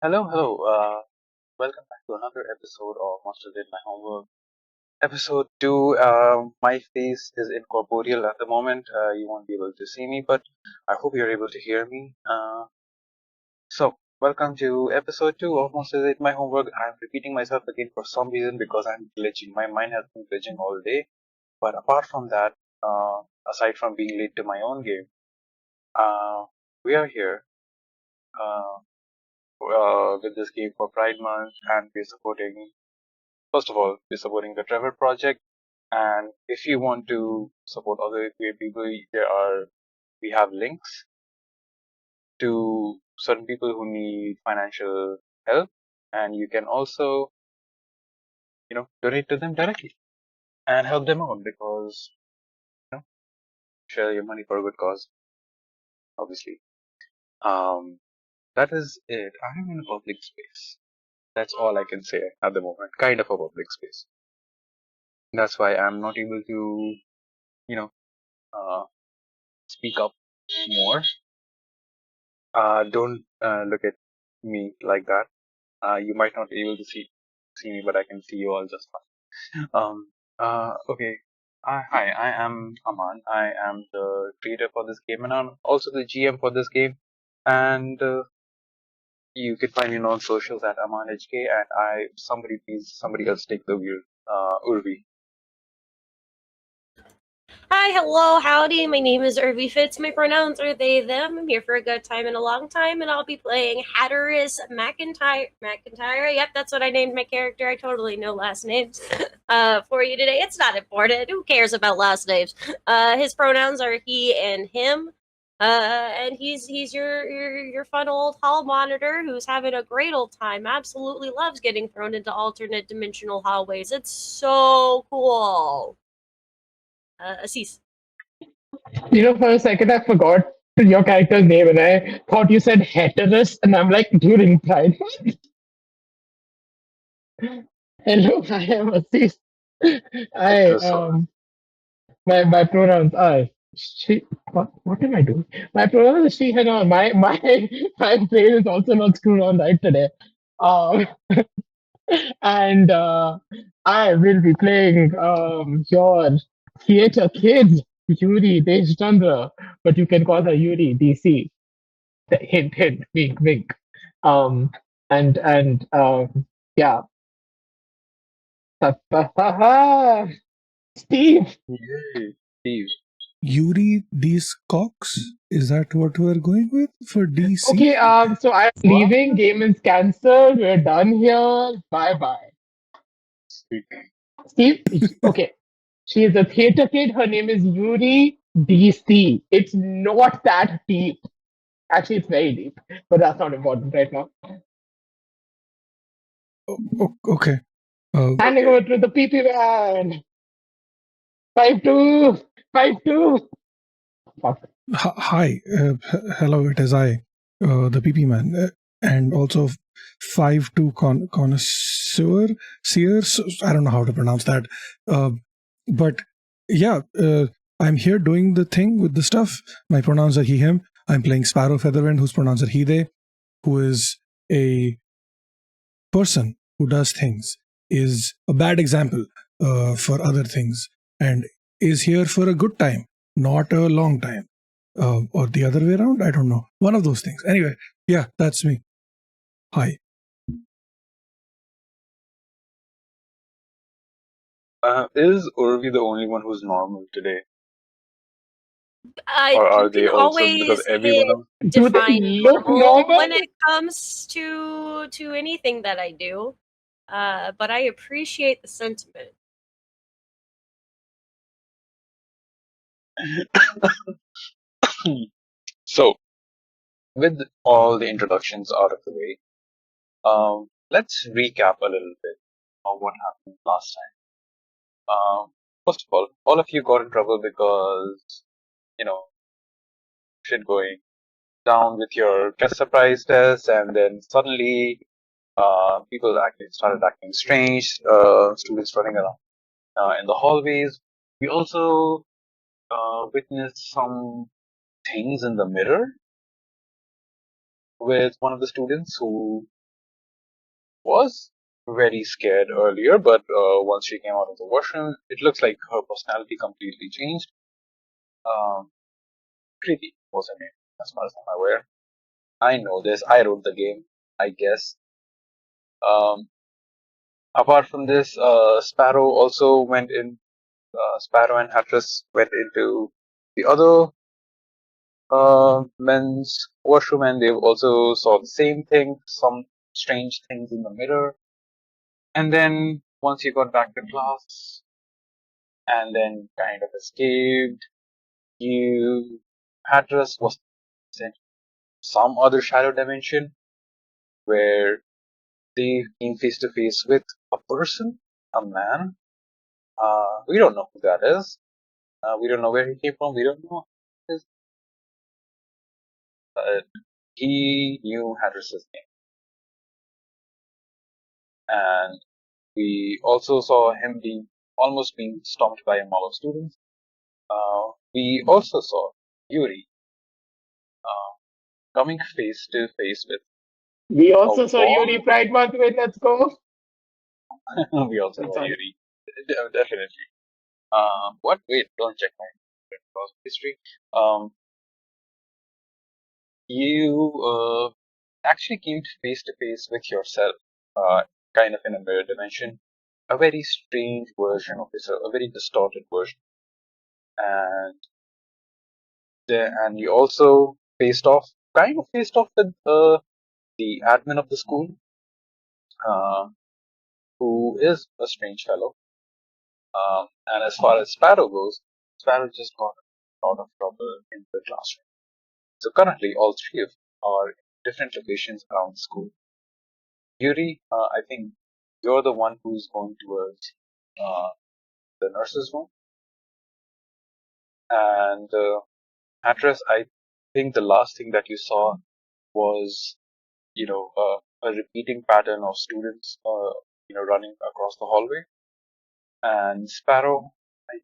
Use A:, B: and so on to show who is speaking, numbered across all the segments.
A: Hello. Welcome back to another episode of Master Did My Homework. Episode 2. My face is incorporeal at the moment. You won't be able to see me, but I hope you're able to hear me. Welcome to episode 2 of Master Did My Homework. I'm repeating myself again for some reason because I'm glitching. My mind has been glitching all day. But apart from that, aside from being late to my own game, uh, we are here. Uh, with this game for Pride Month, and we're supporting. First of all, we're supporting the Trevor Project, and if you want to support other queer people, we have links to certain people who need financial help, and you can also, donate to them directly and help them out because share your money for a good cause, obviously. Um, that is it. I'm in a public space. That's all I can say at the moment. Kind of a public space. That's why I'm not able to, you know, uh, speak up more. Don't look at me like that. You might not be able to see me, but I can see you all just fine. Okay. Hi, I am Aman. I am the creator for this game, and I'm also the GM for this game. And you can find me on socials at AmanHK. And somebody else take the wheel. Urvi.
B: Hi, hello, howdy. My name is Irvi Fitz. My pronouns are they, them. I'm here for a good time and a long time, and I'll be playing Hatteras McIntyre. Yep, that's what I named my character. I totally know last names for you today. It's not important. Who cares about last names? His pronouns are he and him. And he's your fun old hall monitor who's having a great old time. Absolutely loves getting thrown into alternate dimensional hallways. It's so cool. Assis.
C: For a second, I forgot your character's name and I thought you said hapless, and I'm like, during Pride. Hello, I am Assis. I my pronouns are she. What am I doing? My pronouns are she and her. My brain is also not screwed on right today. Um, and I will be playing your theater kid Yuri Deshchandra, but you can call her Yuri DC. Hint, hint, wink, wink. Um, and yeah. Steve.
A: Yay, Steve.
D: Yuri these cocks? Is that what we're going with for DC?
C: Okay, so I'm
A: What?
C: leaving. Game is cancelled. We're done here. Bye bye. Steve, okay. She is a theater kid. Her name is Yuri DC. It's not that deep. Actually, it's very deep, but that's not important right now.
D: Okay.
C: Handing over to the PP man. 5-2. 5-2. Fuck.
D: Hi. Hello, it is I, the PP man, and also 5-2 connoisseur. Sears. I don't know how to pronounce that. But yeah, I'm here doing the thing with the stuff. My pronouns are he, him. I'm playing Sparrow Featherwind, whose pronouns are he, they, who is a person who does things, is a bad example for other things, and is here for a good time, not a long time. Or the other way around, I don't know. One of those things. Anyway, yeah, that's me. Hi.
A: Is Urvi the only one who's normal today?
B: You
A: Are they
B: can
A: also, because
B: always
A: everyone else?
C: Do they
B: define
C: look
B: normal
C: normal?
B: when it comes to anything that I do. But I appreciate the sentiment.
A: So, with all the introductions out of the way, let's recap a little bit of what happened last time. First of all of you got in trouble because, you know, shit going down with your guest surprise test, and then suddenly, people actually started acting strange, students running around in the hallways. We also witnessed some things in the mirror with one of the students who was very scared earlier, but once she came out of the washroom, it looks like her personality completely changed. Kriti was her name, as far as I'm aware. I know this. I wrote the game, I guess. Apart from this, Sparrow also went in. Sparrow and Hapless went into the other men's washroom, and they also saw the same thing, some strange things in the mirror. And then once you got back to class, and then kind of escaped, Hapless was sent to some other shadow dimension where they came face to face with a person, a man. We don't know who that is. We don't know where he came from. We don't know his. He knew Hatteras' name, and we also saw him almost being stomped by a mob of students. We also saw Yuri coming face to face with.
C: We also saw
A: war.
C: Yuri Pride Month. Wait, let's go.
A: We also saw
C: Sorry.
A: Yuri. Definitely. What? Wait, don't check my history. You actually came face to face with yourself, kind of in a mirror dimension, a very strange version of yourself, a very distorted version, and you also kind of faced off with the admin of the school, who is a strange fellow. And as far as Sparrow goes, Sparrow just got a lot of trouble in the classroom. So currently, all three of are in different locations around the school. Yuri, I think you're the one who's going towards the nurse's room. And Hatteras, I think the last thing that you saw was, a repeating pattern of students, running across the hallway. And Sparrow, I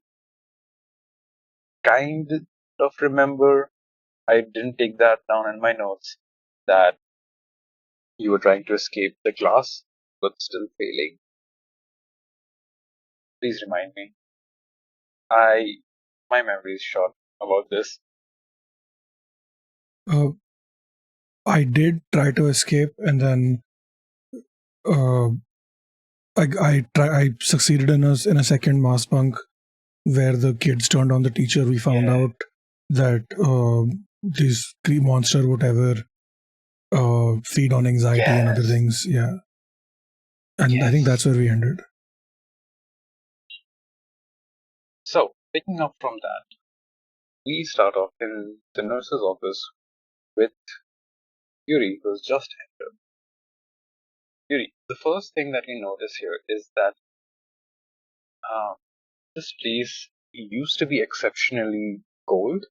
A: kind of remember, I didn't take that down in my notes, that you were trying to escape the glass, but still failing. Please remind me. My memory is short about this.
D: I did try to escape, and then I succeeded in a second mass bunk where the kids turned on the teacher. We found out that this monster would ever feed on anxiety and other things. Yeah, and I think that's where we ended.
A: So, picking up from that, we start off in the nurse's office with Yuri, who's just entered. Yuri, the first thing that we notice here is that this place used to be exceptionally cold,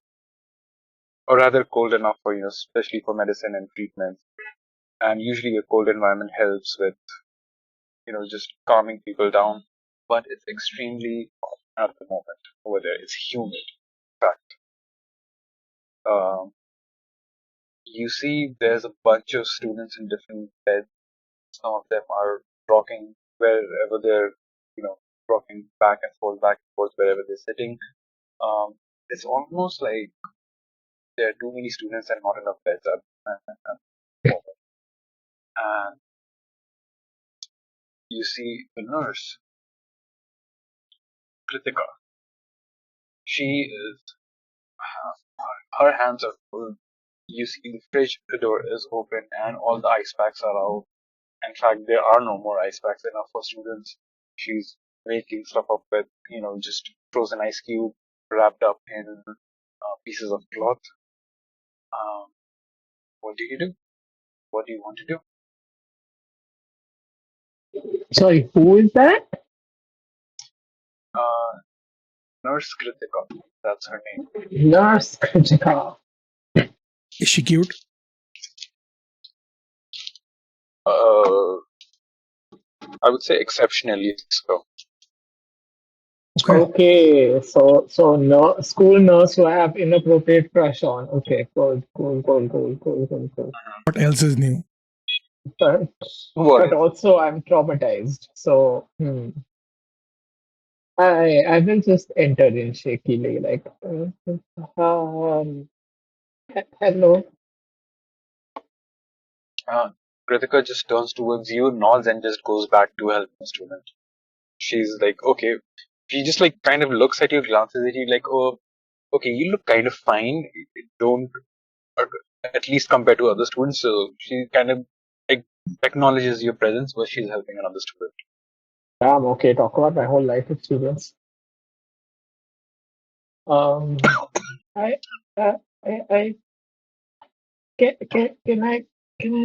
A: or rather cold enough for, especially for medicine and treatment. And usually a cold environment helps with, just calming people down. But it's extremely hot at the moment over there. It's humid, in fact. You see there's a bunch of students in different beds. Some of them are rocking wherever they're, rocking back and forth wherever they're sitting. It's almost like there are too many students and not enough beds at the moment. And you see the nurse, Kritika. She is, her hands are full. You see the fridge door is open and all the ice packs are out. In fact, there are no more ice packs enough for students. She's making stuff up with, just frozen ice cube wrapped up in pieces of cloth. What do you do? What do you want to do?
C: Sorry, who is that?
A: Nurse Kritika. That's her name.
C: Nurse Kritika.
D: Is she cute?
A: I would say exceptionally so.
C: Okay, so no, school nurse who I have inappropriate crush on. Okay, cool.
D: What else is new?
C: but
A: What
C: but
A: is?
C: also I'm traumatized. So I will just enter in shakily, like hello.
A: Kritika just turns towards you, nods, and just goes back to help the student. She's like, okay. She just like kind of looks at you, glances at you, like, oh, okay, you look kind of fine. Don't, uh, at least compared to other students. So she kind of like acknowledges your presence, but she's helping another student.
C: I'm okay. Talk about my whole life experience. Um, I, uh, I can I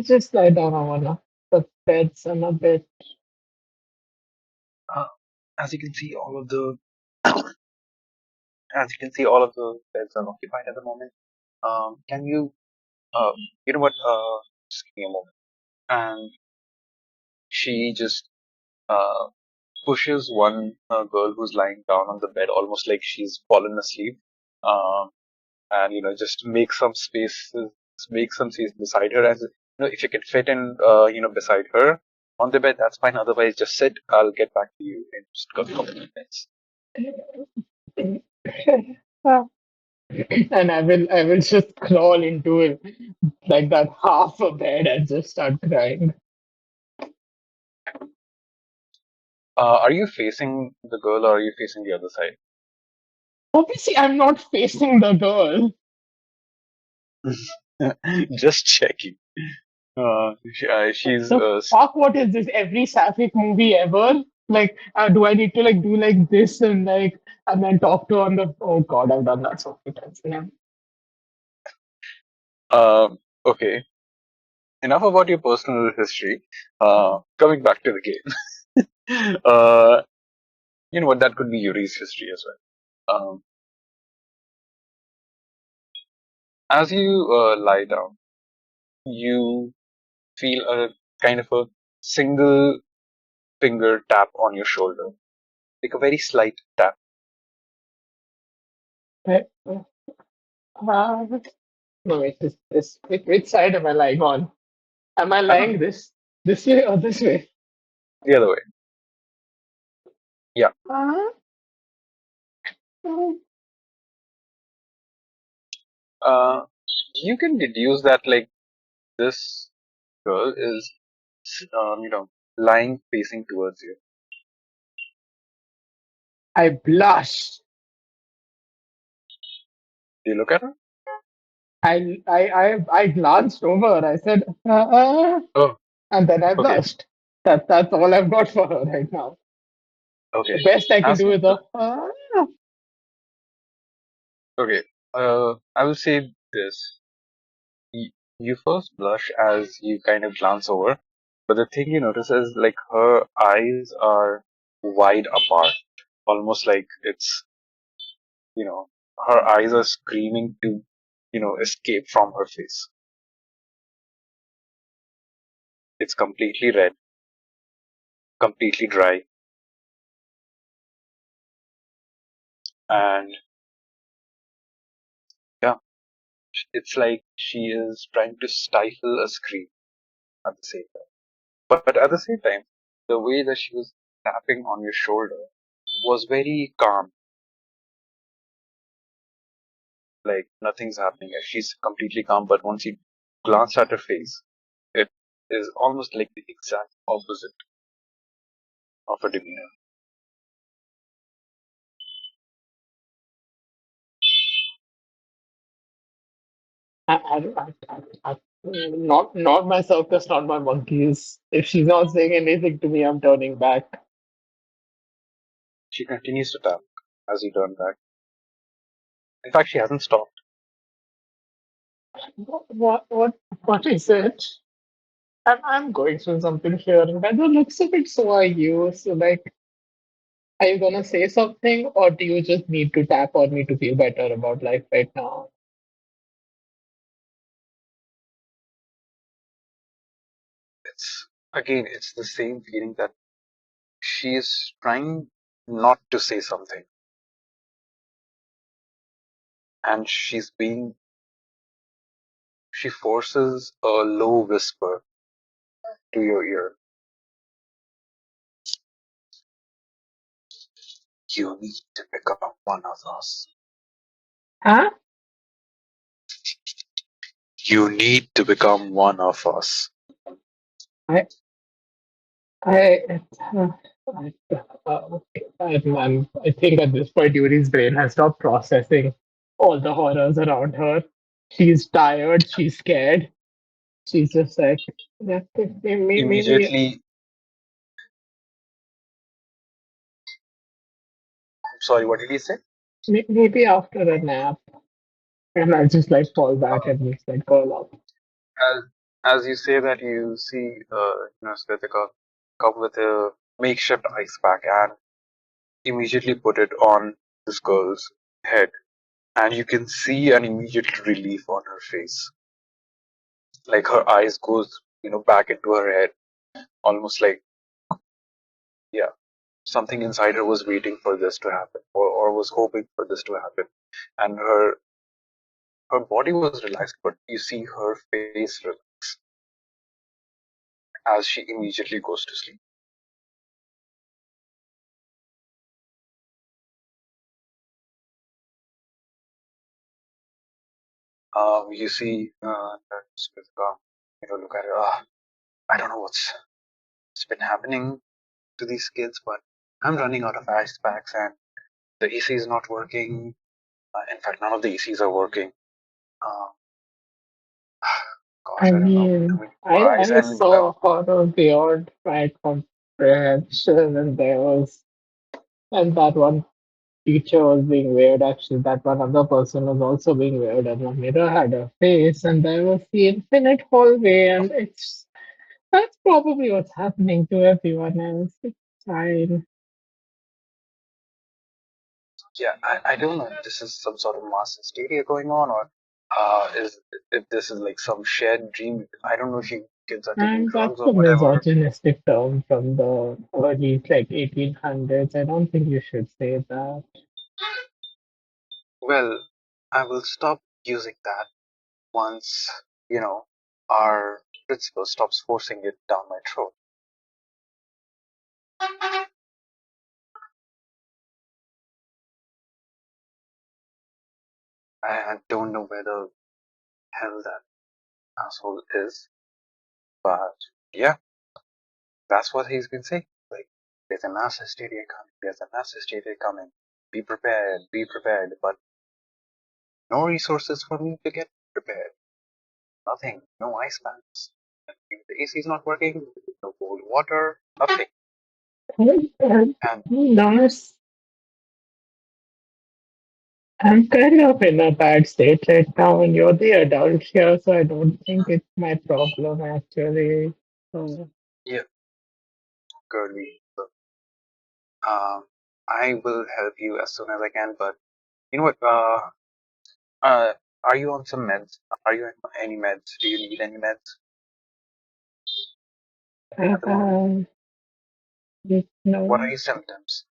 C: just lie down on one of the beds and a bit.
A: Uh, as you can see, all of the as you can see, all of the beds are occupied at the moment. Can you, uh, you know what? Just give me a moment. And she just uh, pushes one girl who's lying down on the bed, almost like she's fallen asleep, um, and just make some space beside her. As if you can fit in, beside her on the bed, that's fine. Otherwise, just sit. I'll get back to you in just a couple of minutes.
C: And I will just crawl into it like that half a bed and just start crying.
A: Are you facing the girl or are you facing the other side?
C: Obviously, I'm not facing the girl.
A: Just checking. She's
C: The fuck? What is this? Every sapphic movie ever? Like, do I need to like do like this and then talk to her on the? Oh God, I've done that so many times. Yeah.
A: okay. Enough about your personal history. Coming back to the game. You know what? That could be Yuri's history as well. As you lie down, you feel a kind of a single finger tap on your shoulder, like a very slight tap.
C: No, wait, which side am I lying on? Am I
A: Uh-huh.
C: lying this way or this way?
A: The other way. Yeah.
C: Uh, uh,
A: Uh, you can deduce that like this girl is, lying facing towards you.
C: I blushed.
A: Do you look at her?
C: I glanced over. I said,
A: Oh,
C: and then I
A: okay,
C: blushed. That's all I've got for her right now.
A: okay.
C: The best I can
A: As
C: do
A: you,
C: is
A: okay, I will say this. You first blush as you kind of glance over, but the thing you notice is like her eyes are wide apart, almost like it's, her eyes are screaming to, escape from her face. It's completely red, completely dry, and yeah, it's like she is trying to stifle a scream at the same time. But at the same time, the way that she was tapping on your shoulder was very calm, like nothing's happening. She's completely calm, but once you glance at her face, it is almost like the exact opposite of her demeanor.
C: not my circus, not my monkeys. If she's not saying anything to me, I'm turning back.
A: She continues to tap as you turn back. In fact, she hasn't stopped.
C: What is it? I'm going through something here, and by the looks of it, so are you. So, like, are you gonna say something, or do you just need to tap on me to feel better about life right now?
A: It's the same feeling that she is trying not to say something, and she forces a low whisper to your ear. You need to become one of us.
C: Huh?
A: You need to become one of us.
C: I, I, uh, okay. I think at this point, Yuri's brain has stopped processing all the horrors around her. She's tired. She's scared. She's just like, yeah, maybe,
A: Immediately, sorry, what did he say?
C: maybe after a nap, and I just like fall back
A: Uh,
C: and just like curl up.
A: as as you say that, you see, Sritika come with a makeshift ice pack and immediately put it on this girl's head, and you can see an immediate relief on her face. Like her eyes goes, back into her head, almost like, yeah, something inside her was waiting for this to happen, or was hoping for this to happen, and her body was relaxed, but you see her face relax as she immediately goes to sleep. You see, Smrtika, look at her. I don't know what's been happening to these kids, but I'm running out of ice packs, and the AC is not working. In fact, none of the ACs are working. Uh,
C: I
A: gosh, I don't know.
C: mean,
A: I mean, ice
C: I
A: and
C: saw horror beyond my comprehension, and and that one teacher was being weird. Actually, that one other person was also being weird, and the mirror had a face, and there was the infinite hallway, and that's probably what's happening to everyone else. It's fine.
A: yeah, I don't know if this is some sort of mass hysteria going on, or is if this is like some shared dream. I don't know if you kids are taking
C: And
A: drugs
C: that's
A: or
C: a
A: whatever.
C: misogynistic term from the early, like 1800s. I don't think you should say that.
A: Well, I will stop using that once, our principal stops forcing it down my throat. I don't know where the hell that asshole is, but yeah, that's what he's been saying. Like, there's a mass hysteria coming, there's a mass hysteria coming. Be prepared, be prepared. But no resources for me to get prepared. Nothing, no ice packs. If the AC is not working, no cold water, nothing. And
C: Nurse, I'm kind of in a bad state right now, and you're the adult here, so I don't think it's my problem actually. So,
A: yeah, girly, look, um, I will help you as soon as I can. But you know what? Uh, are you on some meds? Are you on any meds? Do you need any meds at the moment?
C: uh,
A: What are
C: no,
A: your symptoms?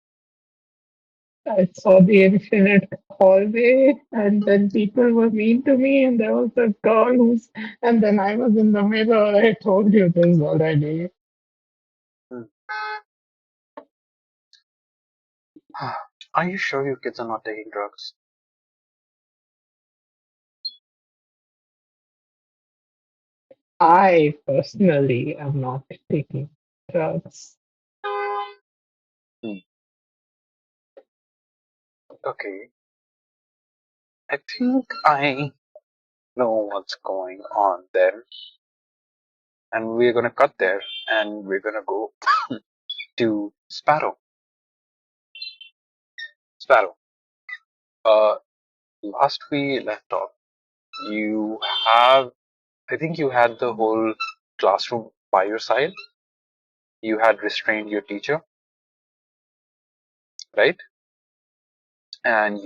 C: I saw the infinite hallway, and then people were mean to me, and there was a girl and then I was in the mirror. I told you this already.
A: Hmm. Are you sure your kids are not taking drugs?
C: I personally am not taking drugs.
A: Hmm. Okay, I think I know what's going on then, and we're gonna cut there, and we're gonna go to Sparrow. Sparrow. Uh, last we left off, you have, I think you had the whole classroom by your side. You had restrained your teacher, right? And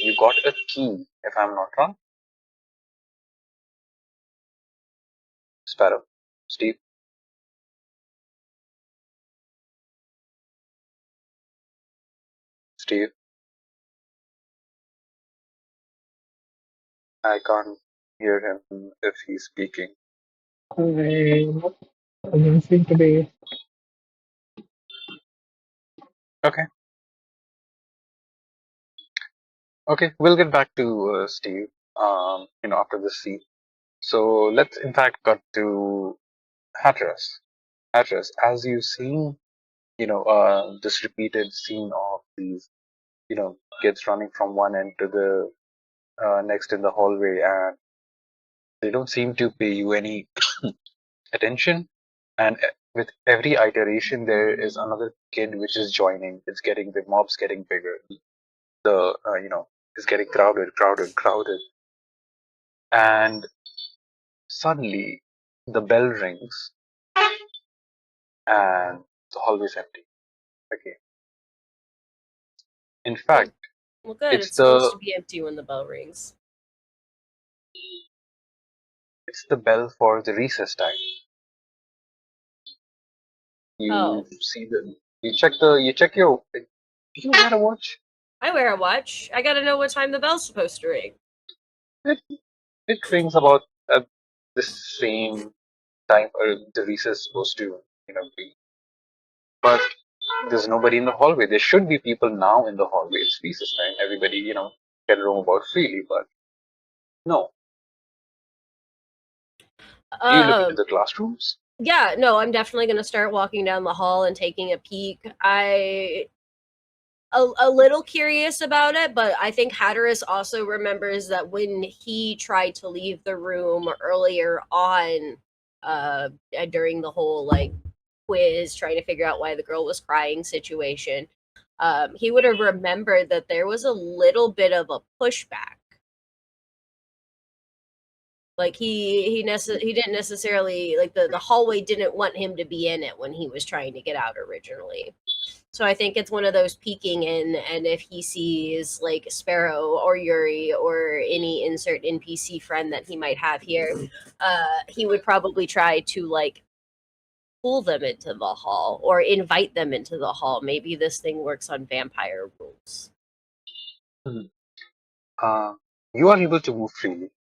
A: you got a key, if I'm not wrong. Sparrow. Steve. Steve. I can't hear him if he's speaking.
C: I don't seem to be.
A: Okay. Okay, we'll get back to Steve. After this scene. So let's in fact cut to Hatteras. Hatteras, as you've seen, this repeated scene of these, kids running from one end to the next in the hallway, and they don't seem to pay you any attention. And with every iteration, there is another kid which is joining. The mob's getting bigger. It's getting crowded. And suddenly, the bell rings and the hallway's empty. Okay. In fact,
B: Well, good.
A: it's
B: It's supposed
A: the
B: to be empty when the bell rings.
A: it's the bell for the recess time.
B: Oh,
A: You see the you check your. Do you wear a watch?
B: I wear a watch. I gotta know what time the bell's supposed to ring.
A: It it rings about at the same time or the recess is supposed to be. But there's nobody in the hallway. There should be people now in the hallway. It's recess time. Everybody can roam about freely. But no. Do you look into
B: Um,
A: the classrooms?
B: yeah, no, I'm definitely gonna start walking down the hall and taking a peek. A little curious about it, but I think Hatteras also remembers that when he tried to leave the room earlier on, during the whole like quiz, trying to figure out why the girl was crying situation, he would have remembered that there was a little bit of a pushback. Like he didn't necessarily like the hallway didn't want him to be in it when he was trying to get out originally. So I think it's one of those peeking in, and if he sees like Sparrow or Yuri or any insert NPC friend that he might have here, he would probably try to like pull them into the hall or invite them into the hall. Maybe this thing works on vampire rules.
A: Mhm. You are able to move freely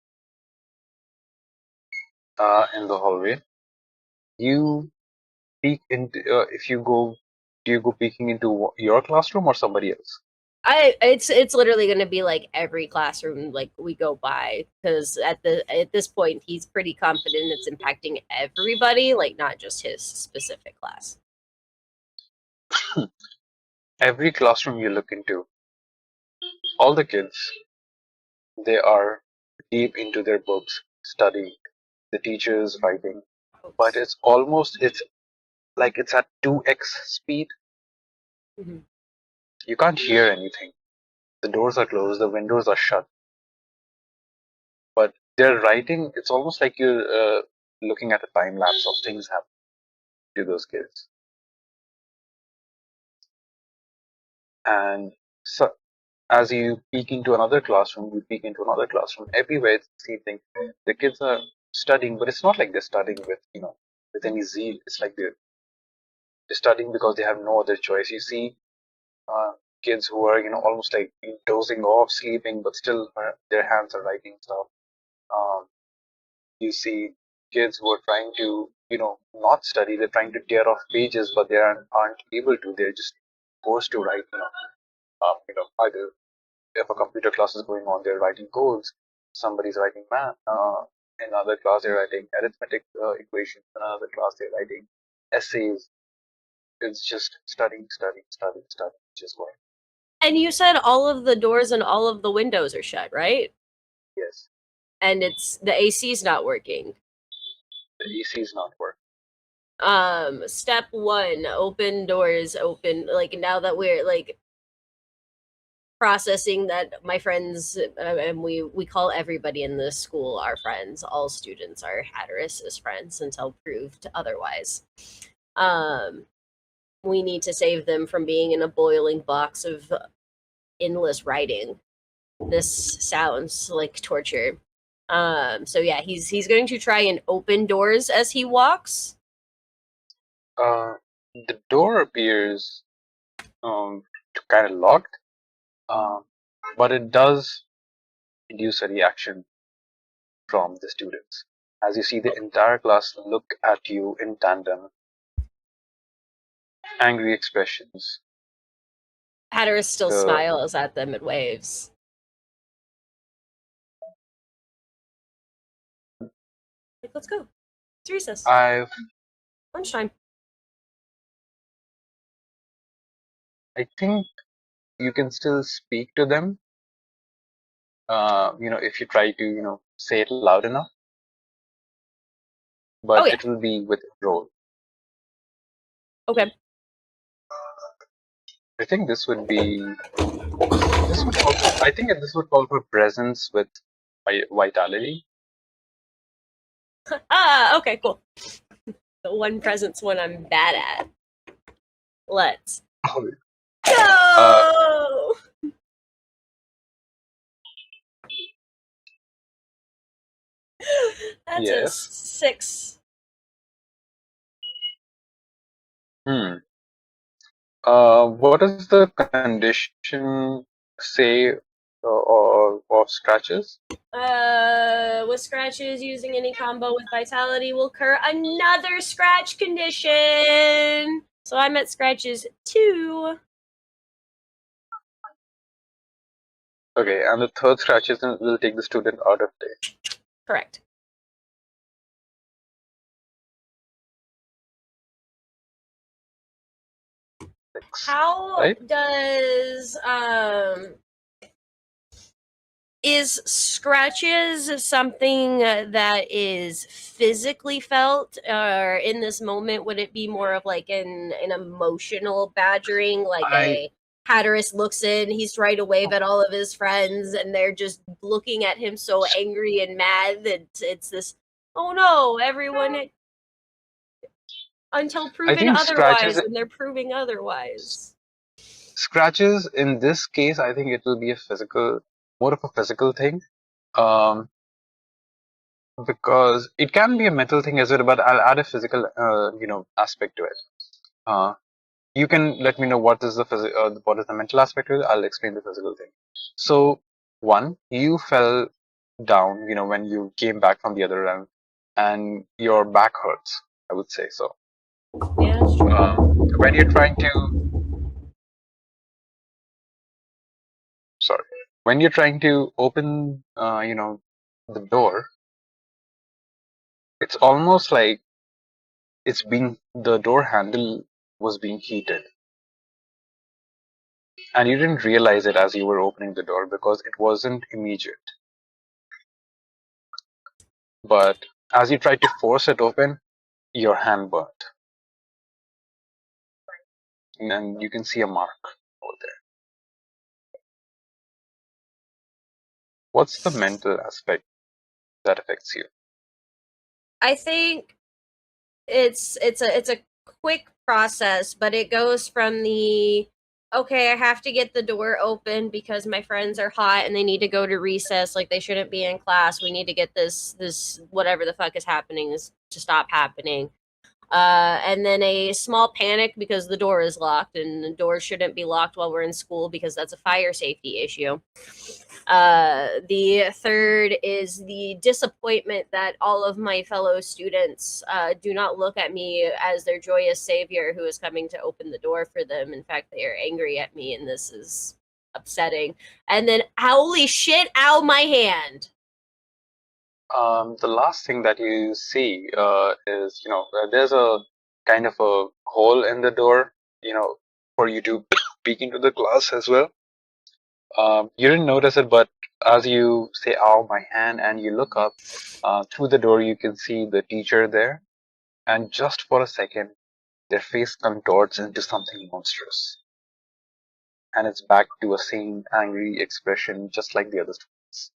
A: in the hallway. You peek into if you go. Do you go peeking into your classroom or somebody else?
B: It's literally going to be like every classroom like we go by, because at this point he's pretty confident it's impacting everybody, like not just his specific class.
A: Every classroom you look into, all the kids, they are deep into their books, studying. The teacher is writing, but it's like it's at 2x speed.
B: Mhm.
A: You can't hear anything. The doors are closed, the windows are shut, but they're writing. It's almost like you're looking at a time lapse of things happening to those kids. And so, as you peek into another classroom, you peek into another classroom. Everywhere it's the same thing. The kids are studying, but it's not like they're studying with any zeal. It's like they're studying because they have no other choice. You see uh, kids who are almost like dozing off, sleeping, but still their hands are writing stuff. Um, you see kids who are trying to not study. They're trying to tear off pages, but they aren't able to. They're just forced to write. Either if a computer class is going on, they're writing codes. Somebody's writing math. In another class, they're writing arithmetic equations. In another class, they're writing essays. It's just studying, just going.
B: And you said all of the doors and all of the windows are shut, right?
A: Yes,
B: And it's the AC's not working.
A: the AC is not working.
B: Step one, open doors, open, like now that we're like processing that my friends, and we call everybody in this school our friends. All students are Hatteras' friends until proved otherwise. We need to save them from being in a boiling box of endless writing. This sounds like torture. So yeah, he's going to try and open doors as he walks.
A: The door appears kind of locked, um, but it does induce a reaction from the students. as you see the entire class look at you in tandem. Angry expressions.
B: Hatteras still
A: The
B: smiles at them and waves. Like, let's go. It's recess. Lunchtime.
A: I think you can still speak to them. If you try to say it loud enough, but
B: Oh, yeah.
A: it will be with a role.
B: Okay.
A: I think this would call for presence with vitality.
B: Okay, cool. The one presence one I'm bad at. Let's
A: Oh,
B: go! That's a
A: yes.
B: 6.
A: What does the condition say of scratches?
B: With scratches using any combo with vitality will occur another scratch condition. So I'm at scratches 2.
A: Okay, and the third scratches will take the student out of day.
B: Correct. How
A: right?
B: does is scratches something that is physically felt, or in this moment would it be more of like an emotional badgering, like a Hatteras looks in, he's trying to wave at all of his friends and they're just looking at him so angry and mad that it's this, oh no, everyone, until proven
A: think
B: otherwise, and they're proving otherwise.
A: Scratches in this case, I think it will be more of a physical thing, because it can be a mental thing as well. But I'll add a physical, aspect to it. You can let me know what is the mental aspect to it. I'll explain the physical thing. So, one, you fell down, when you came back from the other round, and your back hurts. I would say so.
B: Yeah, that's true.
A: When you're trying to when you're trying to open the door, it's almost like the door handle was being heated, and you didn't realize it as you were opening the door because it wasn't immediate. But as you tried to force it open, your hand burnt, and you can see a mark over there. What's the mental aspect that affects you?
B: I think it's a quick process, but it goes from the, okay, I have to get the door open because my friends are hot and they need to go to recess, like they shouldn't be in class. We need to get this whatever the fuck is happening is to stop happening. And then a small panic because the door is locked, and the door shouldn't be locked while we're in school because that's a fire safety issue. The third is the disappointment that all of my fellow students do not look at me as their joyous savior who is coming to open the door for them. In fact, they are angry at me, and this is upsetting. And then, holy shit, ow, my hand.
A: The last thing that you see is, there's a kind of a hole in the door, for you to peek into the class as well. You didn't notice it, but as you say, "Ow, my hand," and you look up through the door, you can see the teacher there, and just for a second, their face contorts into something monstrous, and it's back to a same angry expression, just like the other students.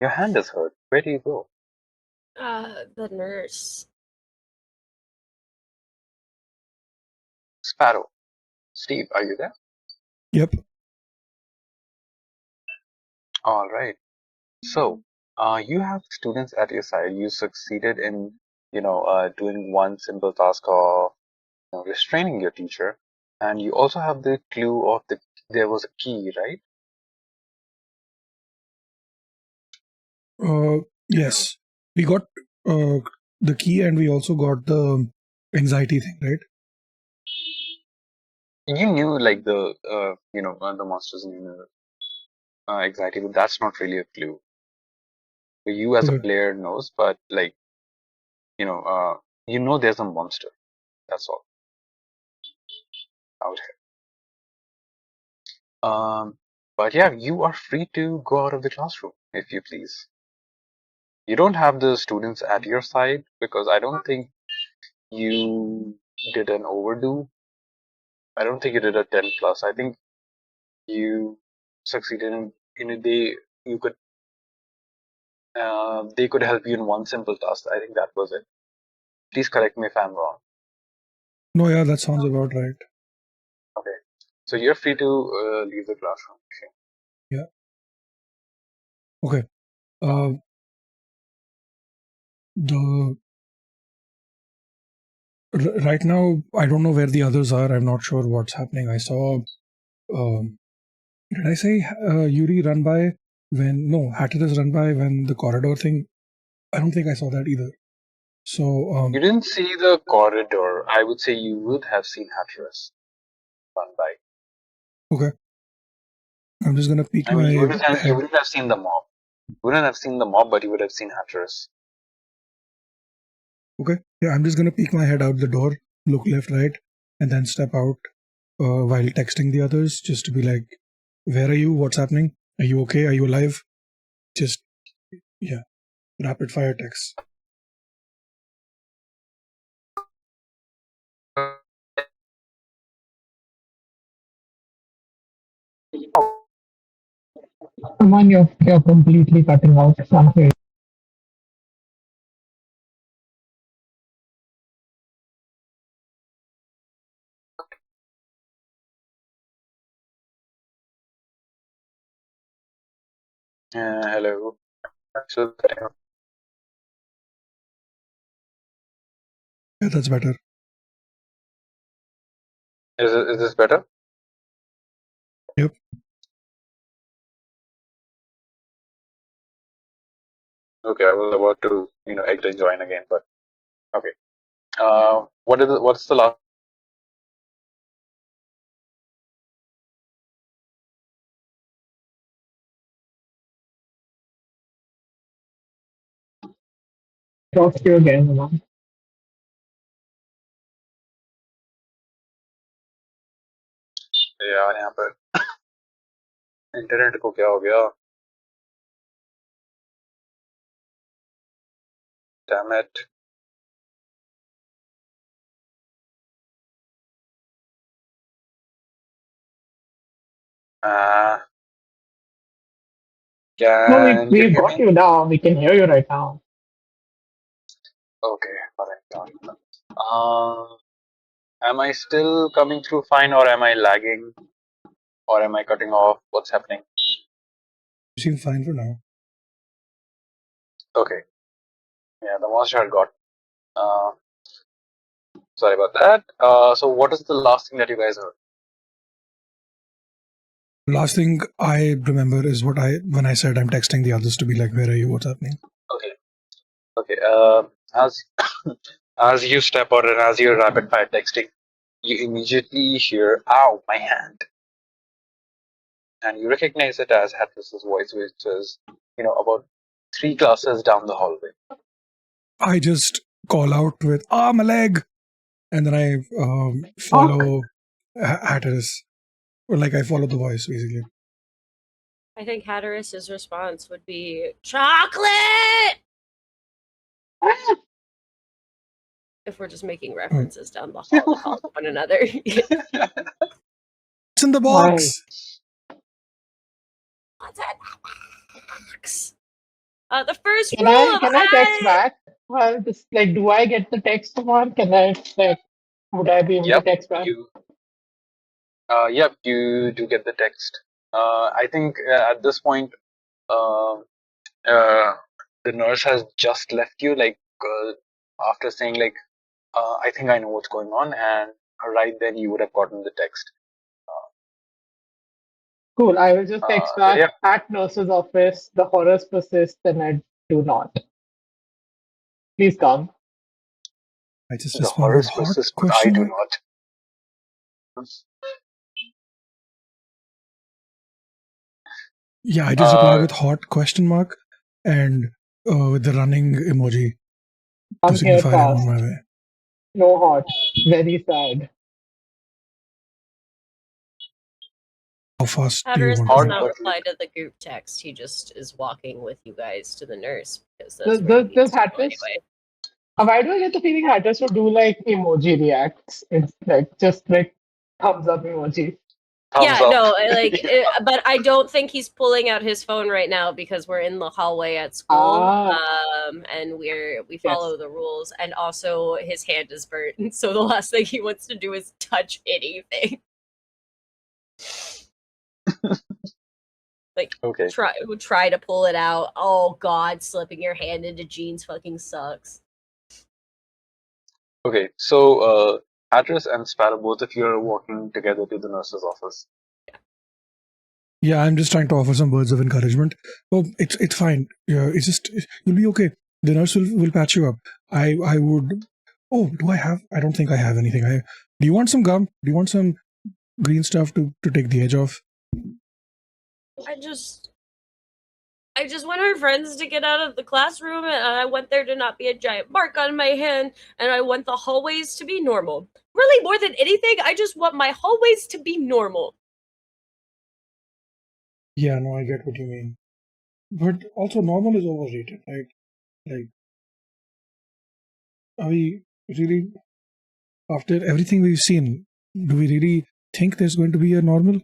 A: Your hand is hurt. Where do you go?
B: The nurse.
A: Sparrow. Steve, are you there?
D: Yep.
A: All right. So, you have students at your side. You succeeded in, doing one simple task of restraining your teacher, and you also have the clue of there was a key, right?
D: Yes, we got the key, and we also got the anxiety thing, right?
A: You knew like the the monsters knew anxiety, but that's not really a clue. You as a
D: Okay.
A: player knows, but like you know there's a monster. That's all out here. But yeah, you are free to go out of the classroom if you please. You don't have the students at your side because I don't think you did an overdo. I don't think you did a 10 plus. I think you succeeded in a day. You could they could help you in one simple task. I think that was it. Please correct me if I'm wrong.
D: No, yeah, that sounds about right.
A: Okay, so you're free to leave the classroom.
D: Yeah. Okay. The right now, I don't know where the others are. I'm not sure what's happening. I saw. Did I say Yuri run by when? No, Hatterus run by when the corridor thing. I don't think I saw that either. So
A: You didn't see the corridor. I would say you would have seen Hatteras run by.
D: okay, I'm just gonna peek
A: I mean,
D: my
A: you
D: head.
A: wouldn't have seen the mob. You wouldn't have seen the mob, but you would have seen Hatteras.
D: Okay, yeah, I'm just gonna peek my head out the door, look left, right, and then step out while texting the others, just to be like, "Where are you? What's happening? Are you okay? Are you alive?" Just yeah, rapid fire text.
C: Come on, you're completely cutting out something.
A: Hello. So,
D: Yeah, that's better.
A: is this better?
D: Yep.
A: Okay, I was about to exit and join again, but okay. What's the last?
C: Talk to you again, Aman.
A: यार यहाँ पर internet को क्या हो गया? Damn it. Uh,
C: No,
A: can you
C: we
A: hear
C: got
A: me?
C: you now. We can hear you right now.
A: Okay, alright. Am I still coming through fine, or am I lagging, or am I cutting off? What's happening?
D: You seem fine for now.
A: Okay. Yeah, the monster had got. Uh, sorry about that. So what is the last thing that you guys heard?
D: Last thing I remember is when I said I'm texting the others to be like, "Where are you? What's happening?"
A: Okay. Okay. As as you step out and as you're rapid fire texting, you immediately hear "Ow, my hand," and you recognize it as Hatris's voice, which is about 3 classes down the hallway.
D: I just call out with my leg," and then I
C: Fuck.
D: follow Hatteras, or like I follow the voice basically.
B: I think Hatteras' response would be chocolate. If we're just making references down the hall to help one another.
D: It's in the
C: Why?
D: box.
B: What's in the box? The first
C: Can
B: rule
C: I
B: of
C: can I text back? Well, just like, do I get the text one? Can I like? Would I be able to
A: Yep,
C: text back?
A: you do get the text. I think at this point, uh, uh, the nurse has just left you, like after saying like, I think I know what's going on, and right then you would have gotten the text.
C: Cool. I will just text back
A: Yeah.
C: at nurse's office. The horrors persist, and I do not. Please come.
D: I just
A: The
D: responded
A: horrors
D: hot
A: persist, but I
D: question
A: do
D: mark.
A: not.
D: Yeah, I just replied with hot question mark and with the running emoji to
C: I'm here
D: signify I'm on
C: fast.
D: my way.
C: No hot. Very sad.
D: How fast do you
B: Hatteras
D: want
B: does
D: to
A: Hot
D: go?
B: not
A: but
B: reply to the group text. He just is walking with you guys to the nurse because that's
C: Does,
B: where he
C: does, does
B: needs to go
C: Hattis?
B: anyway.
C: Why do I get the feeling Hattis would do like emoji reacts? It's like just like thumbs up emoji.
A: thumbs
B: Yeah,
A: up.
B: no, but I don't think he's pulling out his phone right now because we're in the hallway at school, and we follow the rules, and also his hand is burnt, so the last thing he wants to do is touch anything. Like,
A: Okay.
B: try to pull it out. Oh God, slipping your hand into jeans fucking sucks.
A: Okay. So, Hatteras and Sparrow, both of you are walking together to the nurse's office.
D: Yeah, I'm just trying to offer some words of encouragement. Oh, it's fine. Yeah, it's just you'll be okay. The nurse will patch you up. I would. Oh, do I have? I don't think I have anything. Do you want some gum? Do you want some green stuff to take the edge off?
B: I just want our friends to get out of the classroom, and I want there to not be a giant mark on my hand, and I want the hallways to be normal. Really, more than anything, I just want my hallways to be normal.
D: Yeah, no, I get what you mean. But also, normal is overrated. Like, are we really, after everything we've seen, do we really think there's going to be a normal?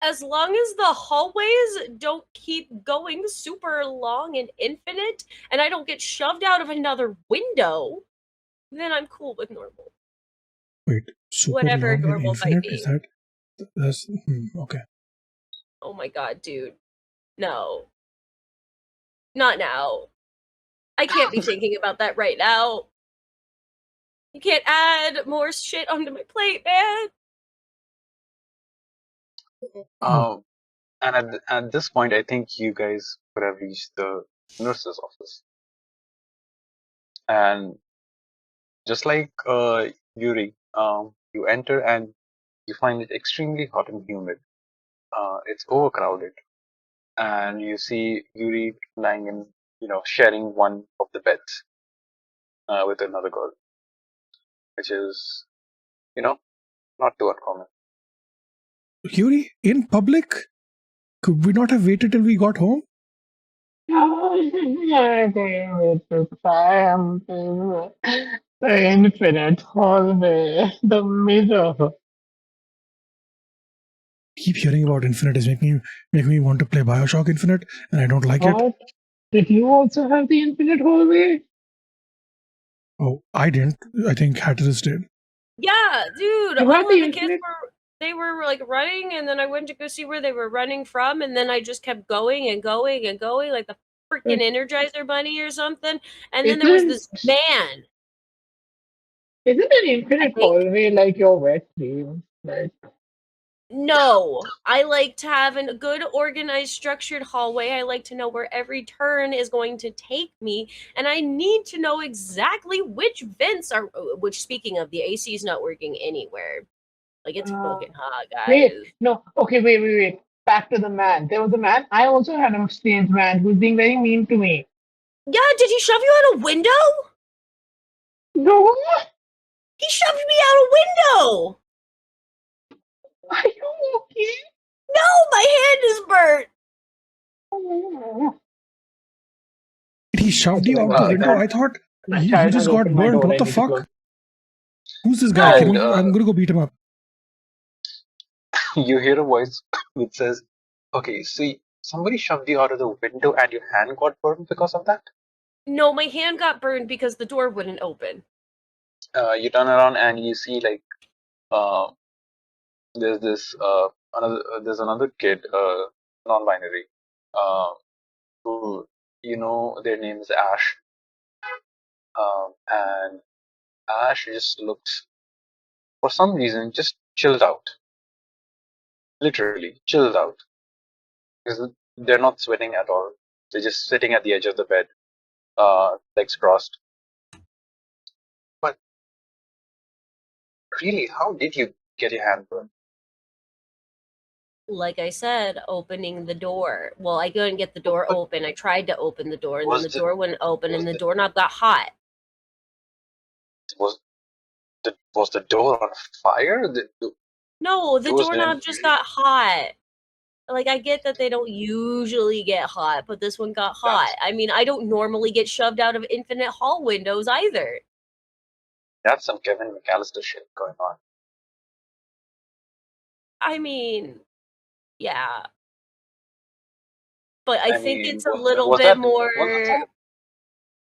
B: As long as the hallways don't keep going super long and infinite, and I don't get shoved out of another window, then I'm cool with normal.
D: Wait, super
B: Whatever
D: long and
B: normal might
D: infinite?
B: be.
D: Is that's okay.
B: Oh my god, dude. No. Not now. I can't be thinking about that right now. You can't add more shit onto my plate, man.
A: And at this point, I think you guys could have reached the nurse's office. And just like Yuri, you enter and you find it extremely hot and humid. It's overcrowded, and you see Yuri lying in, sharing one of the beds with another girl, which is, not too uncommon.
D: Yuri, in public? Could we not have waited till we got home?
C: The infinite hallway, the mirror.
D: Keep hearing about Infinite is making me want to play Bioshock Infinite, and I don't like it.
C: What? Did you also have the infinite hallway?
D: Oh, I didn't. I think Hatteras did.
B: Yeah, dude.
C: You
B: All
C: had
B: of
C: the
B: the kids
C: infinite.
B: they were like running, and then I went to go see where they were running from, and then I just kept going and going and going like the freaking Energizer Bunny or something. And then there was this man.
C: Isn't an infinite hallway like your wet dream? Like,
B: No, I like to have a good, organized, structured hallway. I like to know where every turn is going to take me, and I need to know exactly which vents are. Which, speaking of, the AC is not working anywhere. Like, it's fucking hot, guys.
C: wait, no, okay, wait. Back to the man. There was a man. I also had a strange man who's being very mean to me.
B: Yeah, did he shove you out a window?
C: No,
B: He shoved me out a window.
C: are you okay?
B: No, my hand is burnt.
D: He shoved you out the window. I thought you just got burnt. What the fuck? Who's this guy?
B: No.
D: I'm gonna go beat him up.
A: You hear a voice which says, "Okay, see, somebody shoved you out of the window and your hand got burned because of that."
B: No, my hand got burned because the door wouldn't open.
A: You turn around and you see uh, there's there's another kid, non-binary, who their name is Ash, and Ash just looks, for some reason, just chilled out. literally chilled out. Because they're not sweating at all. They're just sitting at the edge of the bed, legs crossed. But really, how did you get your hand burned?
B: Like I said, opening the door. Well, I couldn't get the door
A: But
B: open. I tried to open the door, and then
A: was
B: the
A: the
B: door wouldn't open,
A: was
B: and the
A: the
B: doorknob got hot.
A: was the door on fire? The
B: No, the
A: doors didn't
B: doorknob just
A: really.
B: got hot. Like, I get that they don't usually get hot, but this one got hot.
A: That's
B: I mean, I don't normally get shoved out of infinite hall windows either.
A: that's some Kevin McAllister shit going on.
B: I mean, yeah. But I
A: I
B: think
A: mean,
B: it's a little bit more.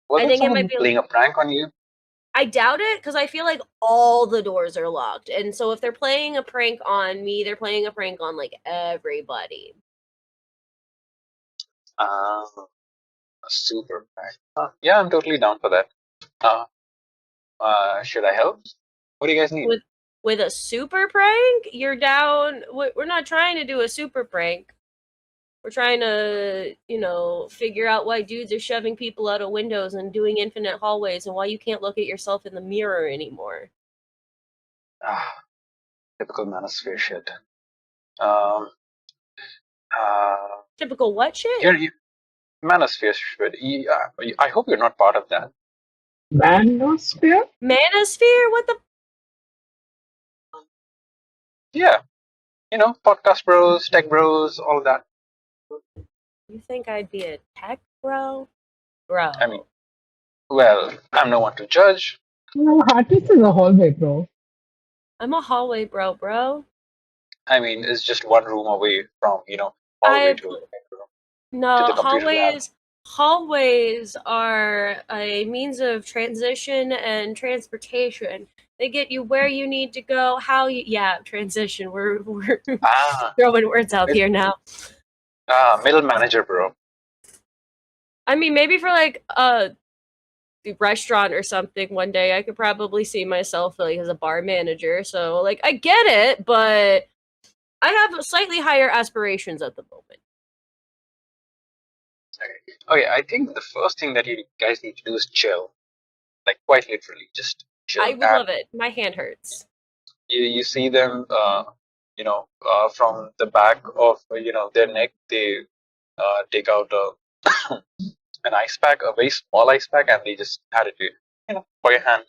A: was
B: I
A: that
B: think it
A: someone
B: might be.
A: playing a prank on you?
B: I doubt it, because I feel like all the doors are locked. And so if they're playing a prank on me, they're playing a prank on, like, everybody.
A: A super prank. Yeah, I'm totally down for that. Should I help? What do you guys need?
B: With a super prank? You're down. We're not trying to do a super prank. We're trying to, figure out why dudes are shoving people out of windows and doing infinite hallways and why you can't look at yourself in the mirror anymore.
A: Typical manosphere shit. Um, uh,
B: Typical what shit?
A: manosphere shit. I hope you're not part of that.
C: Manosphere?
B: Manosphere? What the?
A: Yeah, podcast bros, tech bros, all that.
B: You think I'd be a tech bro? Bro.
A: I mean, well, I'm no one to judge.
C: No, Hapless is a hallway, bro.
B: I'm a hallway bro.
A: I mean, it's just one room away from, hallway to the
B: No,
A: computer lab.
B: hallways are a means of transition and transportation. They get you where you need to go, transition. We're throwing words out here now.
A: Middle manager, bro.
B: I mean, maybe for like a restaurant or something one day, I could probably see myself like as a bar manager. So like, I get it, but I have slightly higher aspirations at the moment.
A: Okay, I think the first thing that you guys need to do is chill. Like, quite literally, just chill.
B: I would love it. My hand hurts.
A: You see them, from the back of, their neck, they take out an ice pack, a very small ice pack, and they just hand it to you, for your hand.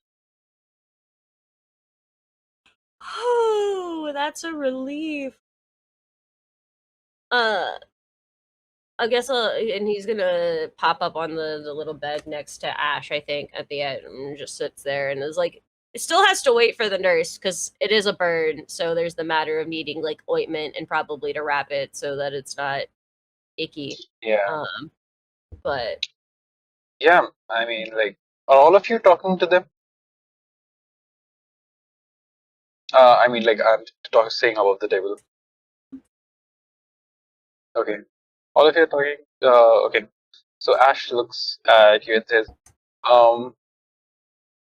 B: Oh, that's a relief. I guess, and he's gonna pop up on the little bed next to Ash, I think, at the end, and just sits there and is like, it still has to wait for the nurse because it is a burn. So there's the matter of needing like ointment and probably to wrap it so that it's not icky.
A: Yeah.
B: But
A: Yeah, I mean, like, are all of you talking to them? I mean, like, I'm saying about the devil. Okay. All of you are talking. Okay. So Ash looks at you and says,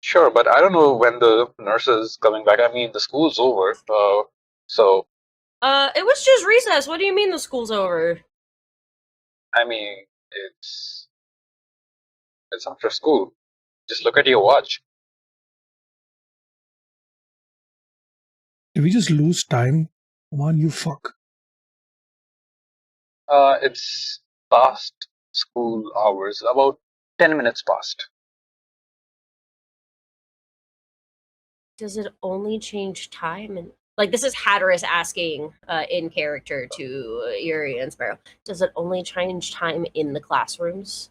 A: sure, but I don't know when the nurse is coming back. I mean, the school's over. So.
B: it was just recess. What do you mean the school's over?
A: I mean, it's after school. Just look at your watch.
D: Did we just lose time? Come on, you fuck.
A: It's past school hours. About 10 minutes past.
B: Does it only change time? And like, this is Hatteras asking in character to Yuri and Sparrow. Does it only change time in the classrooms?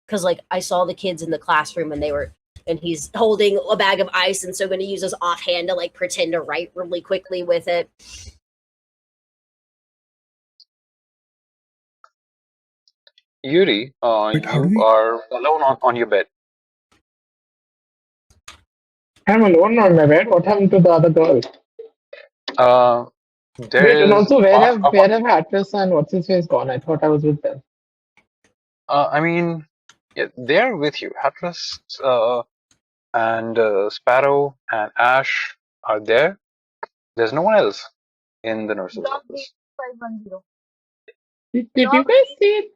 B: Because like I saw the kids in the classroom and he's holding a bag of ice and so going to use his offhand to like pretend to write really quickly with it.
A: Yuri,
D: Wait,
A: you are alone on your bed.
C: I'm alone on my bed. What happened to the other girl? Wait, and also where have Hapless and what's his face gone? I thought I was with them.
A: I mean, yeah, they're with you. Hapless, and Sparrow and Ash are there. There's no one else. in the nurse's office.
C: Did you guys see?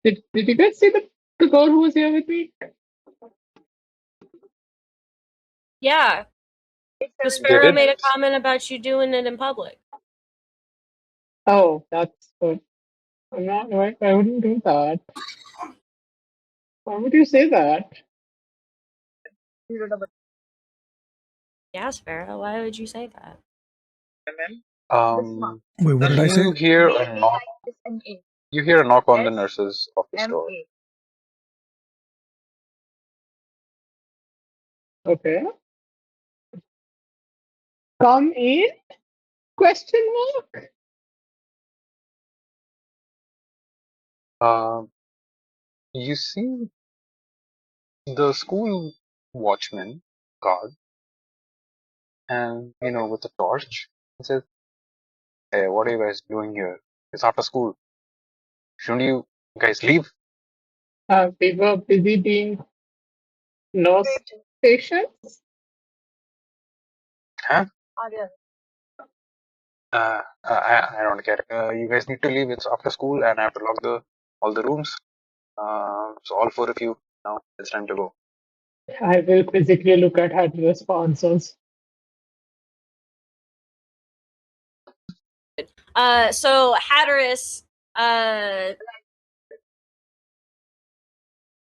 C: Did you guys see the girl who was here with me?
B: Yeah, the
A: They
B: Sparrow
A: did.
B: made a comment about you doing it in public.
C: Oh, that's good. I'm not. I wouldn't do that. Why would you say that?
B: Yeah, Sparrow, why would you say that?
D: Wait, what did I say?
A: You hear a knock. You hear a knock on the nurse's office door.
C: Okay. Come in? Question mark?
A: You see the school watchman guard, and with a torch. He says, "Hey, what are you guys doing here? It's after school. Shouldn't you guys leave?"
C: We were busy being nurse patients.
A: Huh? I don't get it. You guys need to leave. It's after school, and I have to lock all the rooms. So all four of you now. It's time to go.
C: I will physically look at her responses.
B: So Hatteras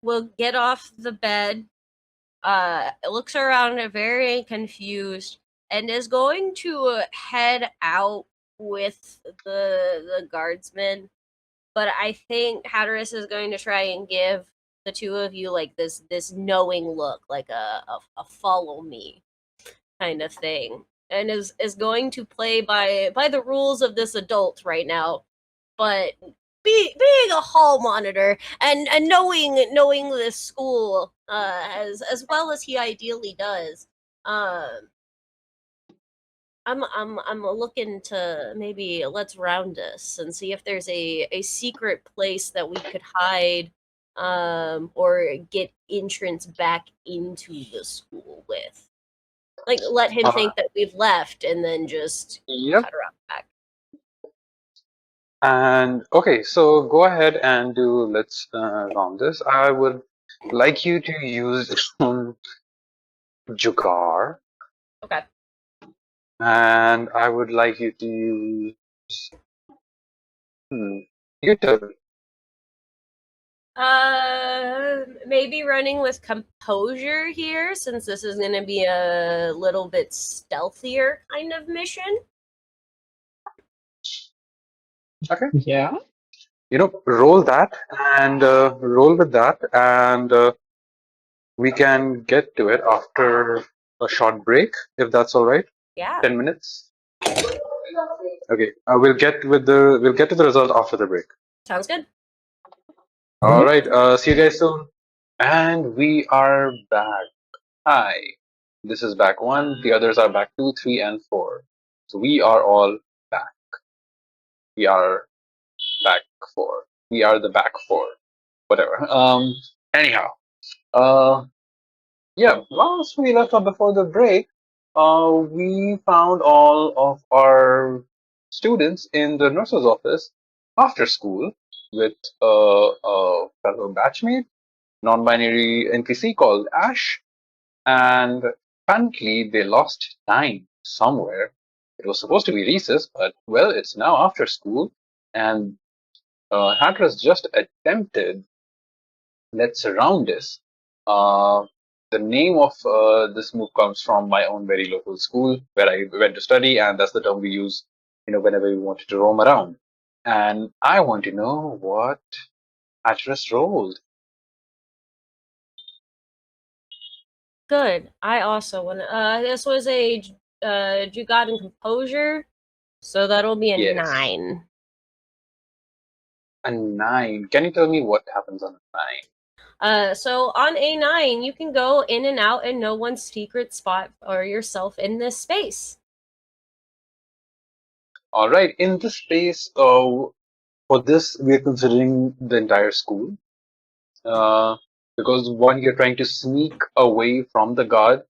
B: will get off the bed, looks around very confused, and is going to head out with the guardsmen. But I think Hatteras is going to try and give the two of you like this knowing look, like a follow me kind of thing, and is going to play by the rules of this adult right now, but being a hall monitor and knowing this school as well as he ideally does. I'm looking to maybe let's round this and see if there's a secret place that we could hide or get entrance back into the school with. Like let him think that we've left and then just
A: Yep.
B: cut around back.
A: And okay, so go ahead and do. Let's round this. I would like you to use Jugar,
B: Okay.
A: and I would like you to use. You tell me.
B: Maybe running with composure here, since this is going to be a little bit stealthier kind of mission.
A: Okay.
C: Yeah.
A: Roll that and roll with that, and we can get to it after a short break, if that's all right.
B: Yeah.
A: 10 minutes. Okay. We'll get to the result after the break.
B: Sounds good.
A: All right. See you guys soon. And we are back. Hi. This is back 1. The others are back 2, 3, and 4. So we are all back. We are back 4. We are the back 4. Whatever. Anyhow. Yeah. Last we left off before the break, we found all of our students in the nurse's office after school with a fellow batchmate, non-binary NPC called Ash, and apparently they lost time somewhere. It was supposed to be recess, but well, it's now after school, and Hatteras just attempted. Let's surround this. The name of this move comes from my own very local school where I went to study, and that's the term we use, whenever we wanted to roam around. And I want to know what Hatteras rolled.
B: Good. I also want to. This was a Jugaad and composure, so that'll be a
A: Yes.
B: 9.
A: A 9. Can you tell me what happens on a 9?
B: So on a 9, you can go in and out and know one's secret spot or yourself in this space.
A: All right. In this space, for this, we are considering the entire school. Because one, you're trying to sneak away from the guard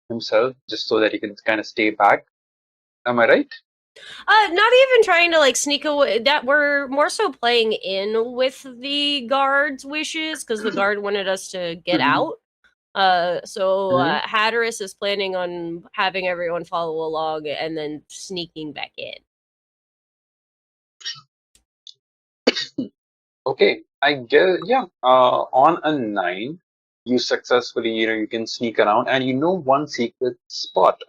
A: himself, just so that he can kind of stay back. Am I right?
B: Not even trying to like sneak away. That we're more so playing in with the guard's wishes because the guard wanted us to get
A: Mhm.
B: out. So Hatteras is planning on having everyone follow along and then sneaking back in.
A: Okay, I guess, yeah. On a 9, you successfully, you can sneak around, and one secret spot.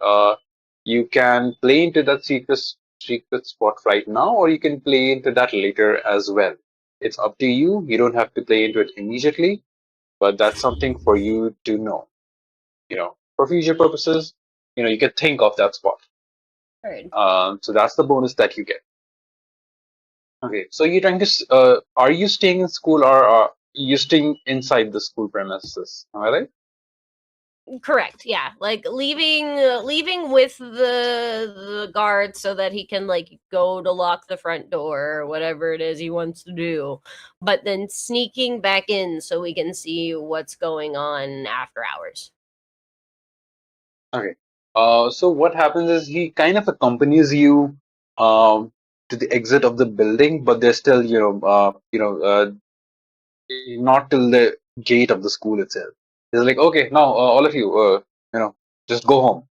A: You can play into that secret spot right now, or you can play into that later as well. It's up to you. You don't have to play into it immediately, but that's something for you to know. For future purposes, you can think of that spot.
B: Heard.
A: So that's the bonus that you get. Okay, so you're trying to, are you staying in school, or are you staying inside the school premises? Am I right?
B: Correct. Yeah, like leaving with the guard so that he can like go to lock the front door or whatever it is he wants to do, but then sneaking back in so we can see what's going on after hours.
A: Okay. So what happens is he kind of accompanies you um, to the exit of the building, but they're still, not till the gate of the school itself. He's like, okay, now all of you, just go home.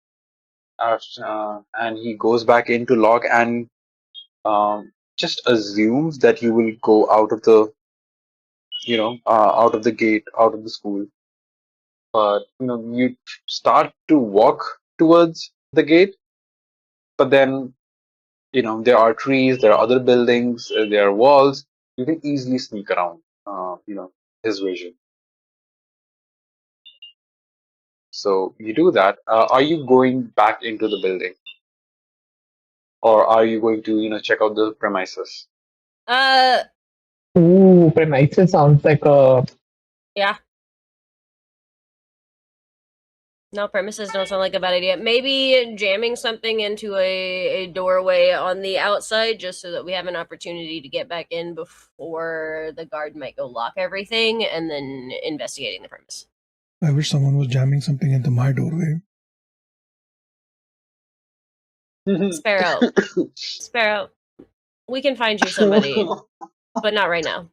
A: And he goes back into lock and just assumes that you will go out of the, out of the gate, out of the school. But you start to walk towards the gate, but then there are trees, there are other buildings, there are walls. You can easily sneak around his vision. So you do that. Are you going back into the building, or are you going to check out the premises?
B: Uh,
C: Ooh, premises sounds like a.
B: yeah. No, premises don't sound like a bad idea. Maybe jamming something into a doorway on the outside just so that we have an opportunity to get back in before the guard might go lock everything and then investigating the premise.
D: I wish someone was jamming something into my doorway.
B: Sparrow. Sparrow. We can find you somebody, but not right now.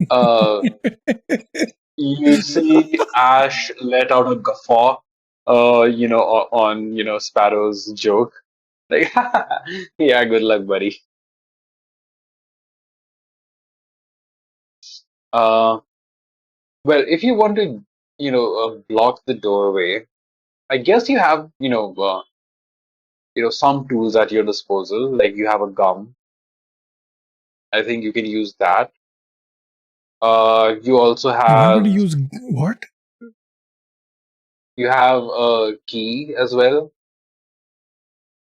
A: uh, you see Ash let out a guffaw, on Sparrow's joke. Like, yeah, good luck, buddy. Uh, well, if you want to, block the doorway, I guess you have, some tools at your disposal. Like you have a gum. I think you can use that. You also
D: You want me
A: have
D: to use what?
A: a key as well.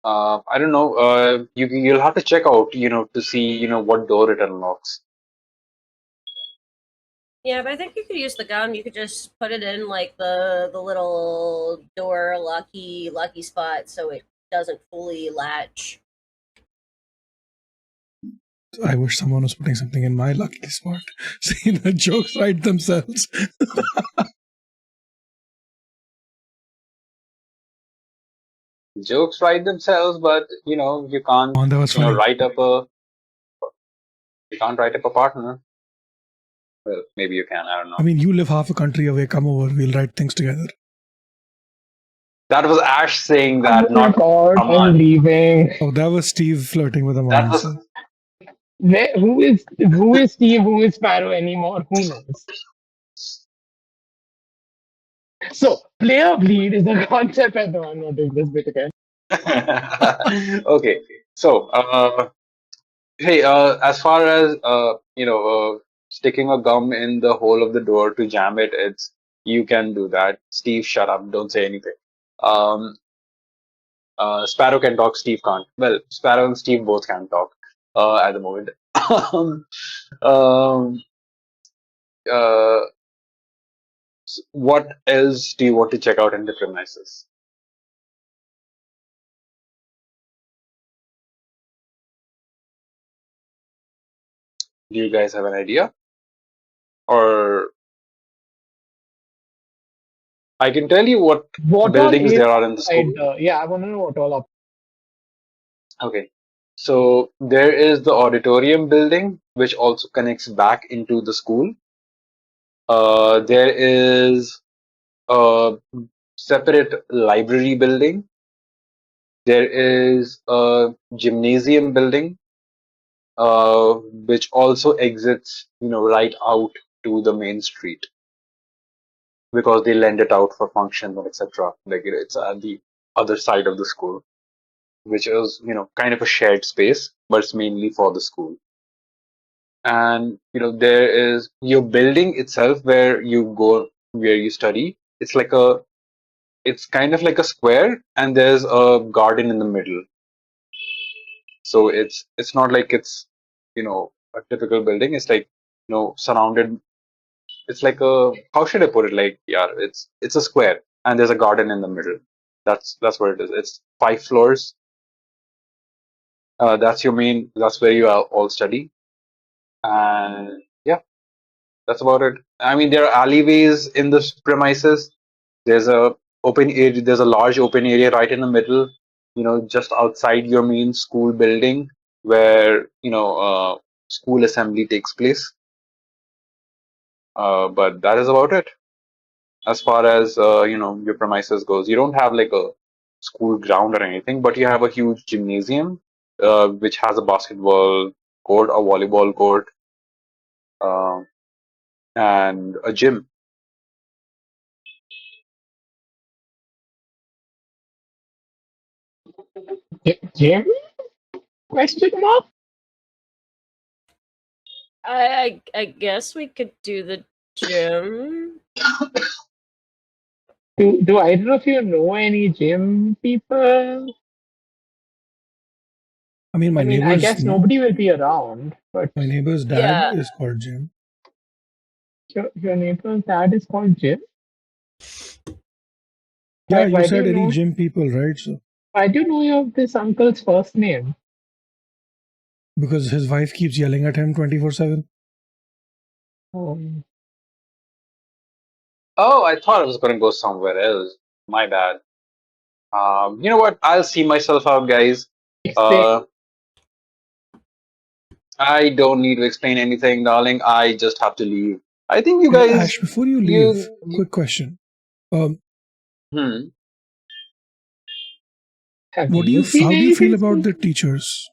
A: I don't know. You'll have to check out, to see, what door it unlocks.
B: Yeah, but I think you could use the gum. You could just put it in like the little door lucky spot so it doesn't fully latch.
D: I wish someone was putting something in my lucky spot. See, the jokes write themselves.
A: Jokes write themselves, but you can't,
D: Oh, that was funny.
A: you can't write up a partner. Well, maybe you can. I don't know.
D: I mean, you live half a country away. Come over. We'll write things together.
A: That was Ash saying
C: Oh
A: that,
C: my
A: not
C: god, I'm
A: Aman.
C: leaving.
D: Oh, that was Steve flirting with a
A: That
D: man.
A: was.
D: So.
C: Who is Steve? Who is Sparrow anymore? Who knows? So, player bleed is a concept. I know I'm not doing this bit again.
A: Okay, so hey, as far as sticking a gum in the hole of the door to jam it, you can do that. Steve, shut up! Don't say anything. Um, Sparrow can talk. Steve can't. Well, Sparrow and Steve both can talk at the moment. um, um, uh, what else do you want to check out in the premises? Do you guys have an idea? Or I can tell you what
C: What all
A: buildings
C: is
A: there are in the school.
C: inside? Yeah, I want to know what all up.
A: Okay. So there is the auditorium building, which also connects back into the school. There is a separate library building. There is a gymnasium building, which also exits, right out to the main street because they lend it out for functions and etc. Like it's at the other side of the school, which is, kind of a shared space, but it's mainly for the school. And there is your building itself where you go, where you study. It's kind of like a square, and there's a garden in the middle. So it's not like it's a typical building. It's like surrounded. It's like a, how should I put it? Like, yeah, it's a square, and there's a garden in the middle. That's what it is. It's 5 floors. That's your main. That's where you all study, and yeah, that's about it. I mean, there are alleyways in the premises. There's a open area. There's a large open area right in the middle. Just outside your main school building, where school assembly takes place. But that is about it. As far as your premises goes, you don't have like a school ground or anything, but you have a huge gymnasium, which has a basketball court, a volleyball court, uh, and a gym.
C: Gym? Question mark?
B: I guess we could do the gym.
C: Do either of you know any gym people?
D: I mean,
C: I mean, I guess nobody will be around, but
D: my neighbor's dad
B: Yeah.
D: is called Jim.
C: your neighbor's dad is called Jim?
D: Yeah,
C: Why
D: you
C: do
D: said
C: you
D: any
C: know?
D: gym people, right? So
C: Why do you know your this uncle's first name?
D: because his wife keeps yelling at him 24/7.
C: Um,
A: Oh, I thought I was going to go somewhere else. My bad. You know what? I'll see myself out, guys.
C: explain.
A: I don't need to explain anything, darling. I just have to leave. I think you
D: Hey,
A: guys,
D: Ash, before you leave,
A: you,
D: quick question. Um,
A: hmm.
C: Have
D: what do
C: you
D: you
C: seen
D: how do you feel
C: anything
D: about the
C: spooky?
D: teachers?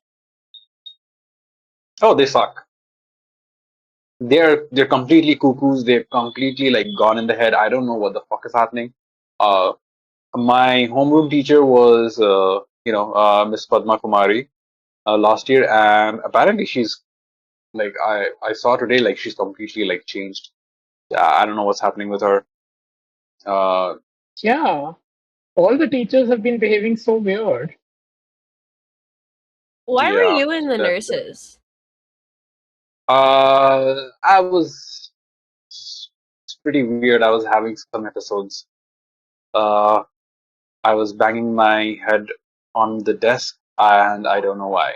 A: Oh, they suck. They're completely cuckoos. They're completely like gone in the head. I don't know what the fuck is happening. Uh, my homeroom teacher was, Miss Padma Kumari, last year, and apparently she's like, I saw today, like she's completely like changed. I don't know what's happening with her. Uh,
C: Yeah, all the teachers have been behaving so weird.
B: Why were
A: yeah.
B: you in the nurses?
A: I was. It's pretty weird. I was having some episodes. Uh, I was banging my head on the desk, and I don't know why.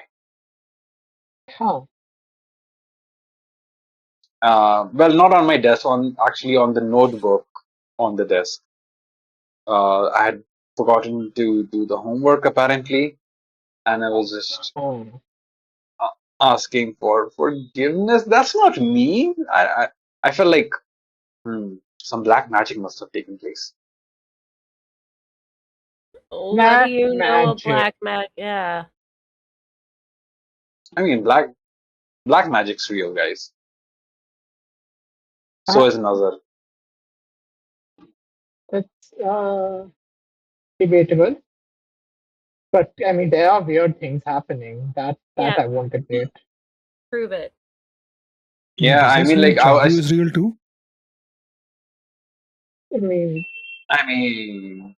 C: Huh.
A: Well, not on my desk, on actually on the notebook on the desk. I had forgotten to do the homework apparently, and I was just
C: Oh.
A: asking for forgiveness. That's not me. I felt like some black magic must have taken place.
B: What do
C: Black
B: you know of
C: magic.
B: black magic? Yeah.
A: I mean, black magic's real, guys. So
C: Ah,
A: is Nazar.
C: that's debatable. But I mean, there are weird things happening. That
B: Yeah.
C: I won't debate.
B: Prove it.
D: Wait,
A: Yeah,
D: does
A: I
D: this
A: mean,
D: mean
A: like
D: Jadoo is real too?
C: I mean,
A: I mean,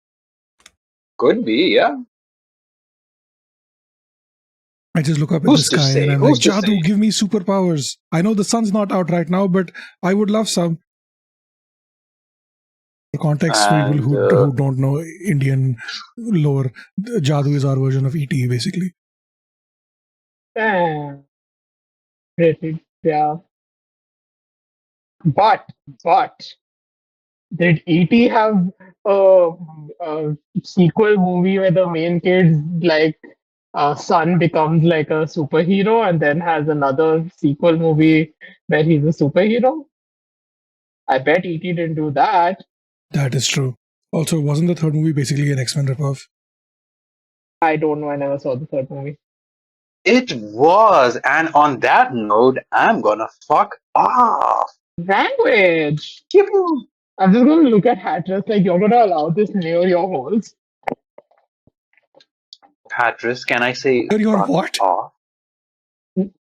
A: could be, yeah.
D: I just look up at the
A: Who's to
D: sky and
A: say?
D: I'm like,
A: Who's to say?
D: Jadoo, give me superpowers. I know the sun's not out right now, but I would love some. For context, for people
A: And
D: who don't know Indian lore, Jadoo is our version of ET, basically.
C: eh, really, yeah. But Did E.T. have a sequel movie where the main kid's like son becomes like a superhero and then has another sequel movie where he's a superhero? I bet E.T. didn't do that.
D: That is true. Also, wasn't the third movie basically an X-Men ripoff?
C: I don't know. I never saw the third movie.
A: It was, and on that note, I'm gonna fuck off.
C: Language!
A: Give you
C: I'm just going to look at Hattress like you're going to allow this near your holes.
A: Hattress, can I say
D: Your
A: fuck
D: what?
A: off?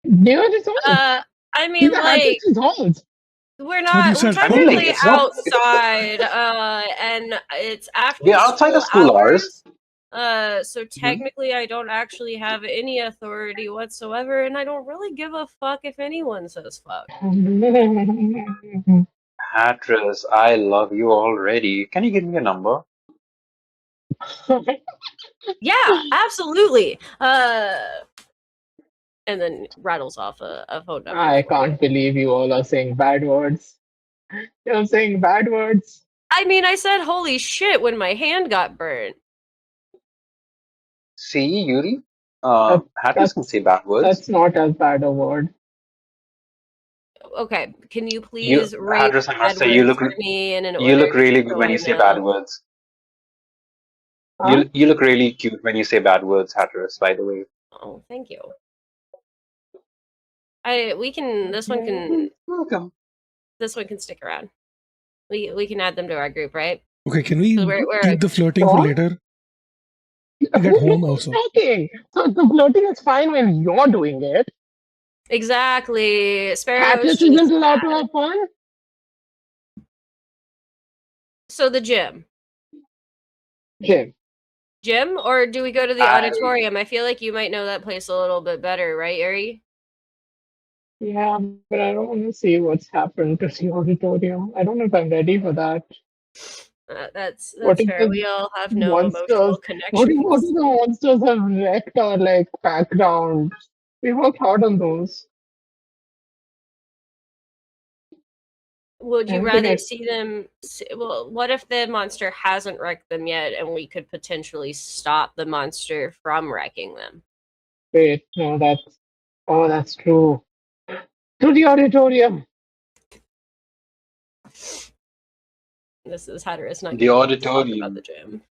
C: Near his holes.
B: I mean,
C: These are
B: like,
C: Hattress's holes.
B: we're
D: That's what you
B: not. We're
D: said.
A: I mean, like,
B: technically
A: it's not.
B: outside, and it's after
A: We're outside
B: school
A: of school hours.
B: So technically, I don't actually have any authority whatsoever, and I don't really give a fuck if anyone says fuck.
A: Hattress, I love you already. Can you give me a number?
B: Yeah, absolutely. And then rattles off a phone number.
C: I
B: for you.
C: can't believe you all are saying bad words. You're saying bad words.
B: I mean, I said holy shit when my hand got burnt.
A: See, Yuri?
C: That-
A: Hattress can say bad words.
C: That's not as bad a word.
B: Okay, can you please rate
A: Hattress, I must
B: bad
A: say, you
B: words
A: look
B: for me in an
A: you look
B: order
A: really
B: so
A: good when
B: I
A: you say
B: know?
A: bad words.
C: Huh?
A: You look really cute when you say bad words, Hattress, by the way.
B: Oh, thank you. This one can
A: Welcome.
B: stick around. We can add them to our group, right?
D: Okay, can we
B: So we're
D: keep the flirting for
C: What?
D: later? I get home also.
C: Flirting. So the flirting is fine when you're doing it.
B: exactly. Sparrow's
C: Hattress
B: just
C: isn't allowed to have fun.
B: so the gym.
C: Jim.
B: Gym, or do we go to the
A: I-
B: auditorium? I feel like you might know that place a little bit better, right, Yuri?
C: Yeah, but I don't want to see what's happened to the auditorium. I don't know if I'm ready for that.
B: That's
C: What if
B: fair.
C: the
B: We all have no
C: monsters?
B: emotional
C: What
B: connections.
C: if the monsters have wrecked our like background? We worked hard on those.
B: Would
C: I
B: you
C: don't think
B: rather
C: I-
B: see them? Well, what if the monster hasn't wrecked them yet, and we could potentially stop the monster from wrecking them?
C: Wait, no, that's true. To the auditorium.
B: This is Hatteras not
A: The
B: giving a fuck
A: auditorium.
B: about the gym.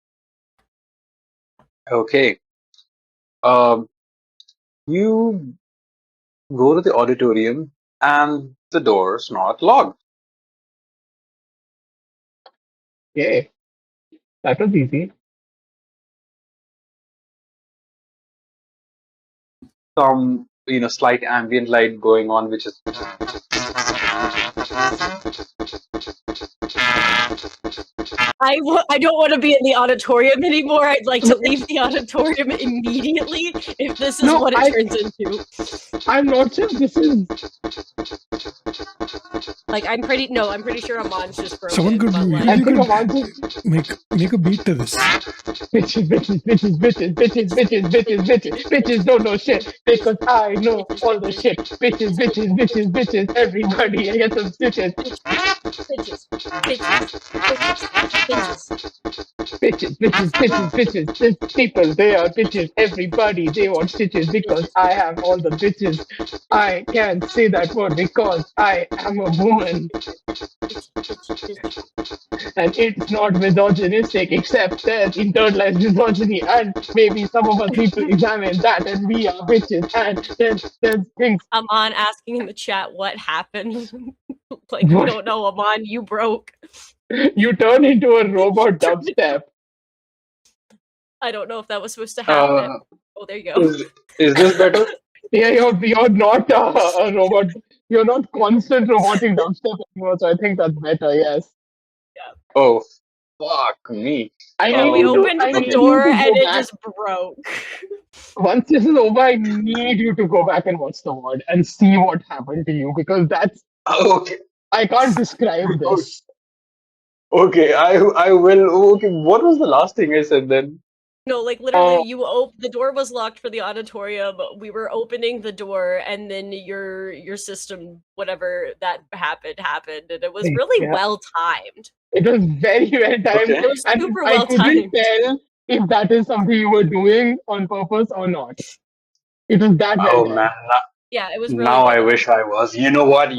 A: Okay. You go to the auditorium and the door's not locked.
C: Yay. That was easy.
A: Some slight ambient light going on, which is
B: I don't want to be in the auditorium anymore. I'd like to leave the auditorium immediately if this is
C: No,
B: what it
C: I-
B: turns into.
C: I'm not sure this is.
B: Like, I'm pretty sure Amon's just broken.
D: Someone could
B: but, like,
C: I
D: you
C: think
D: could
C: I'm just
D: make a beat to this.
C: bitches, bitches don't know shit because I know all the shit. Bitches, everybody, I get some stitches.
B: bitches,
C: Bitches. This people, they are bitches. Everybody, they want stitches because I have all the bitches. I can't say that word because I am a woman. And it's not misogynistic, except there's internalized misogyny, and maybe some of us need to examine that, and we are bitches, and there's things.
B: Amon asking in the chat what happened. Like, we
C: What?
B: don't know, Amon, you broke.
C: You turn into a robot dubstep.
B: I don't know if that was supposed to happen. Oh, there you go.
A: is this better?
C: Yeah, you're not a robot. You're not constant robotic dubstep anymore, so I think that's better, yes.
A: Oh, fuck me.
C: I
B: Yeah,
C: need
B: we
C: you to-
B: opened
C: I
B: the
C: need you
B: door
C: to
B: and
C: go
B: it
C: back.
B: just broke.
C: Once this is over, I need you to go back and watch the word and see what happened to you, because that's
A: Okay.
C: I can't describe this.
A: Okay, I will. Okay, what was the last thing I said then?
B: No, like literally, the door was locked for the auditorium. We were opening the door, and then your system, whatever that happened, and it was really well timed.
C: It was very well timed,
A: Okay.
B: It was
C: and
B: super
C: I
B: well
C: couldn't
B: timed.
C: tell if that is something you were doing on purpose or not. It was that well
A: Oh
C: timed.
A: man,
B: Yeah, it was really
A: now
B: well
A: I
B: done.
A: wish I was. You know what?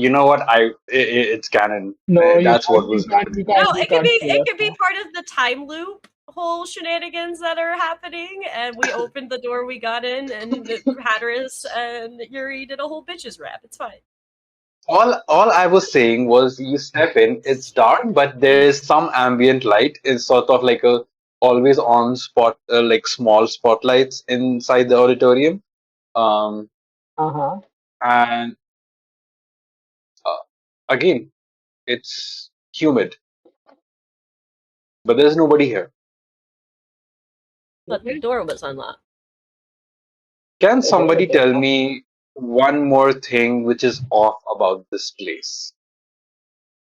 A: It's canon.
C: No, you
A: That's what
C: can't. You
A: was
C: can't.
A: happening.
C: You can't.
B: No,
C: You
B: it could
C: can't
B: be
C: see
B: it
C: us
B: could be
C: now.
B: part of the time loop whole shenanigans that are happening, and we opened the door, we got in, and Hatteras and Yuri did a whole bitches rap. It's fine.
A: All I was saying was you step in, it's dark, but there is some ambient light. It's sort of like a always on spot, like small spotlights inside the auditorium. Um,
C: Uh-huh.
A: and uh, again, it's humid, but there's nobody here.
B: But the door was unlocked.
A: Can
C: The door
A: somebody
C: was
A: tell
C: unlocked.
A: me one more thing which is off about this place?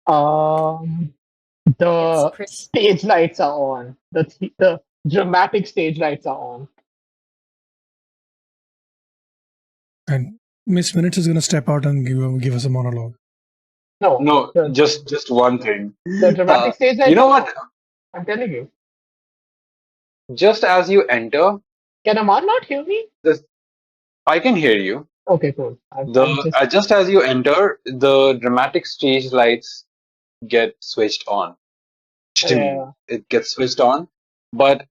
C: The
B: It's pretty.
C: stage lights are on. The dramatic stage lights are on.
D: And Miss Minutes is gonna step out and give us a monologue.
C: No,
A: No,
C: the
A: just one thing.
C: dramatic stage lights
A: You know
C: are
A: what?
C: on. I'm telling you.
A: Just as you enter,
C: Can Aman not hear me?
A: I can hear you.
C: Okay, cool. I'm just
A: Just as you enter, the dramatic stage lights get switched on.
C: yeah.
A: It gets switched on, but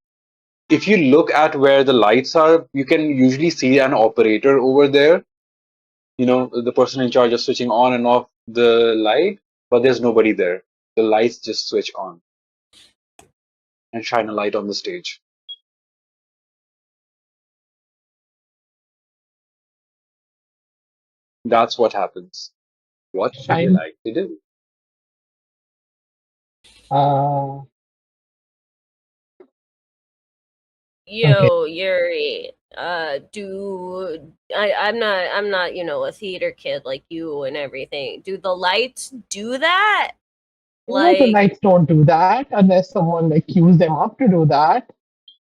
A: if you look at where the lights are, you can usually see an operator over there. You know, the person in charge of switching on and off the light, but there's nobody there. The lights just switch on and shine a light on the stage. That's what happens. What would you
C: Shine.
A: like to do?
C: Uh,
B: Yo, Yuri. I'm not, a theater kid like you and everything. Do the lights do that?
C: no, the
B: Like,
C: lights don't do that unless someone like cues them up to do that.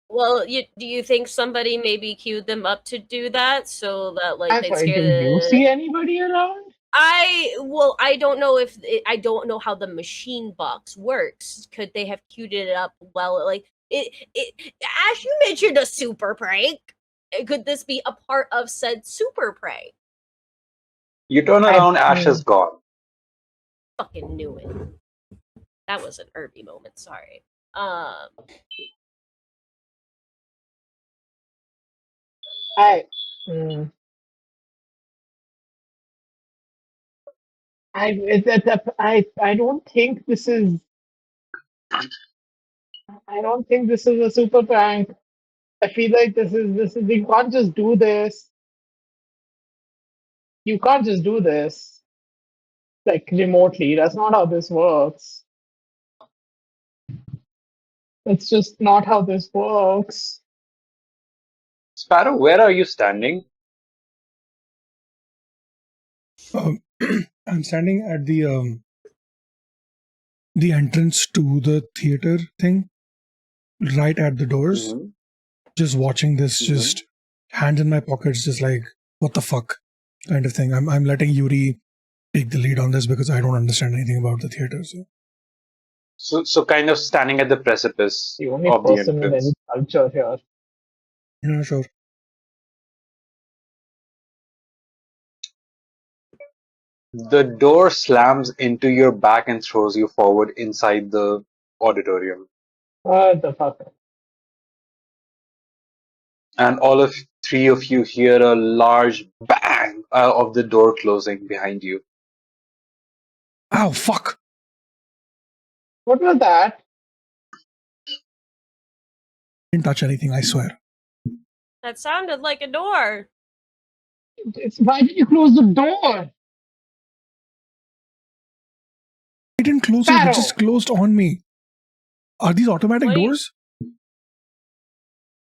B: well, do you think somebody maybe queued them up to do that so that like
C: I'm
B: they'd
C: sorry,
B: scare
C: do you
B: the?
C: see anybody around?
B: I don't know if I don't know how the machine box works. Could they have queued it up well? Like Ash, you mentioned a super prank. Could this be a part of said super prank?
A: You turn around, Ash is gone.
B: Fucking knew it. That was an Irby moment. Sorry.
C: I, mm, I don't think this is. I don't think this is a super prank. I feel like this is. You can't just do this. You can't just do this like remotely. That's not how this works. It's just not how this works.
A: Sparrow, where are you standing?
D: I'm standing at the entrance to the theater thing, right at the doors,
A: Mhm.
D: just watching this,
A: Mhm.
D: just hands in my pockets, just like what the fuck kind of thing. I'm letting Yuri take the lead on this because I don't understand anything about the theater.
A: So kind of standing at the precipice
C: The only
A: of the
C: person with any
A: entrance.
C: culture here.
D: Yeah, sure.
A: The door slams into your back and throws you forward inside the auditorium.
C: What the fuck?
A: And all of three of you hear a large bang of the door closing behind you.
D: Ow, fuck!
C: What was that?
D: Didn't touch anything, I swear.
B: That sounded like a door.
C: Why did you close the door?
D: I didn't close it, it just
C: Sparrow,
D: closed on me. Are these automatic
B: What do you-
D: doors?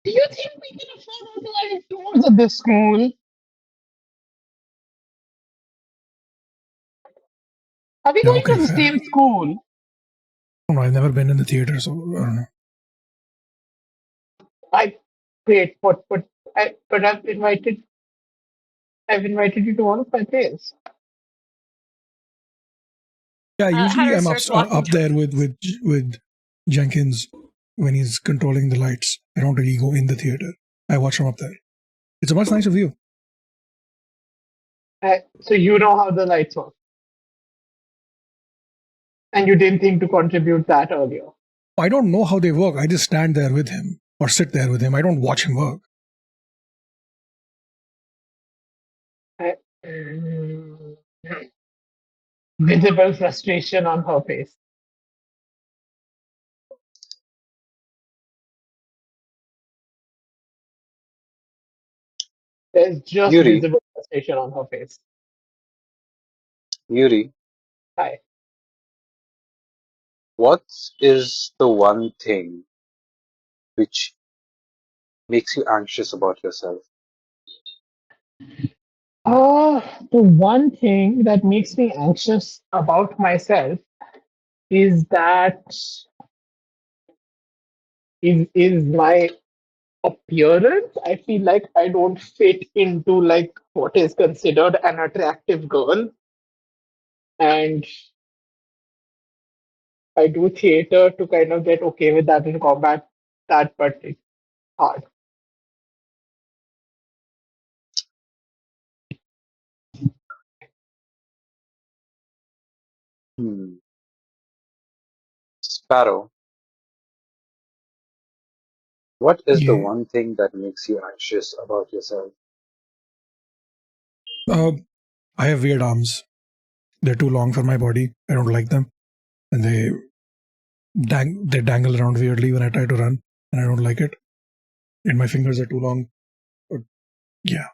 C: do you think we can afford automatic doors at this school? Are we
D: Yeah,
C: going
D: okay,
C: to the
D: fair.
C: same school?
D: I don't know, I've never been in the theater, so I don't know.
C: Great. But I've invited you to all of my plays.
D: Yeah, usually
B: Hatter
D: I'm
B: starts walking
D: up there with Jenkins when he's controlling the lights. I don't really go in the theater. I watch from up there. It's a much nicer view.
C: So you know how the lights work, and you didn't think to contribute that earlier.
D: I don't know how they work. I just stand there with him or sit there with him. I don't watch him work.
C: Visible frustration on her face. There's just
A: Yuri,
C: visible frustration on her face.
A: Yuri,
C: Hi.
A: what is the one thing which makes you anxious about yourself?
C: The one thing that makes me anxious about myself is that is my appearance. I feel like I don't fit into like what is considered an attractive girl, and I do theater to kind of get okay with that and combat that, but it's hard.
A: Hmm. Sparrow, what is the
D: Yeah.
A: one thing that makes you anxious about yourself?
D: I have weird arms. They're too long for my body. I don't like them, and they dangle around weirdly when I try to run, and I don't like it. And my fingers are too long. Yeah.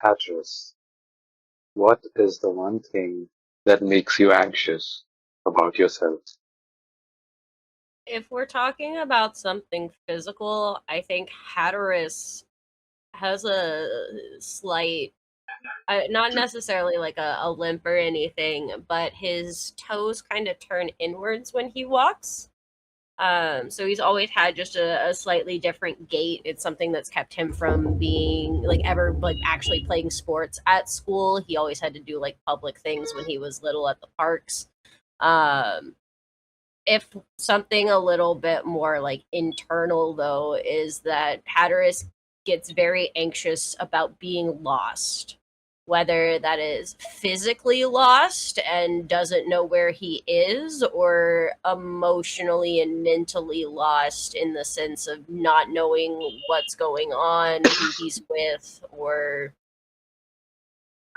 A: Hatteras, what is the one thing that makes you anxious about yourself?
B: If we're talking about something physical, I think Hatteras has a slight, not necessarily like a limp or anything, but his toes kind of turn inwards when he walks. So he's always had just a slightly different gait. It's something that's kept him from being like ever like actually playing sports at school. He always had to do like public things when he was little at the parks. Um, if something a little bit more like internal though is that Hatteras gets very anxious about being lost, whether that is physically lost and doesn't know where he is, or emotionally and mentally lost in the sense of not knowing what's going on, who he's with, or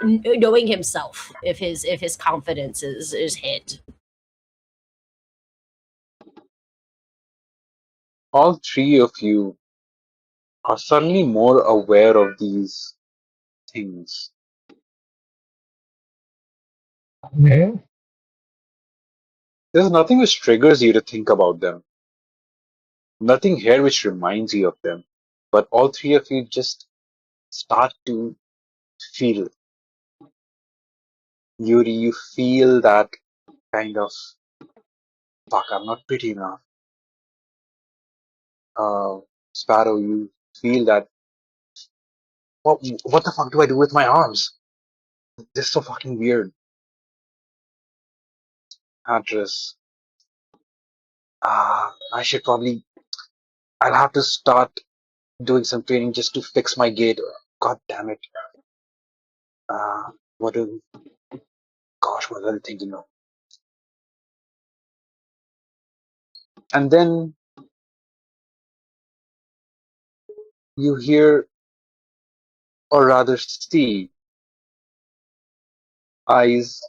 B: knowing himself if his confidence is hit.
A: All three of you are suddenly more aware of these things.
C: Yeah.
A: There's nothing which triggers you to think about them, nothing here which reminds you of them, but all three of you just start to feel. Yuri, you feel that kind of, fuck, I'm not pretty enough. Sparrow, you feel that, what the fuck do I do with my arms? This is so fucking weird. Address. I should probably, I'll have to start doing some training just to fix my gait. God damn it. Uh, what do, gosh, what was I thinking of? And then you hear, or rather see, eyes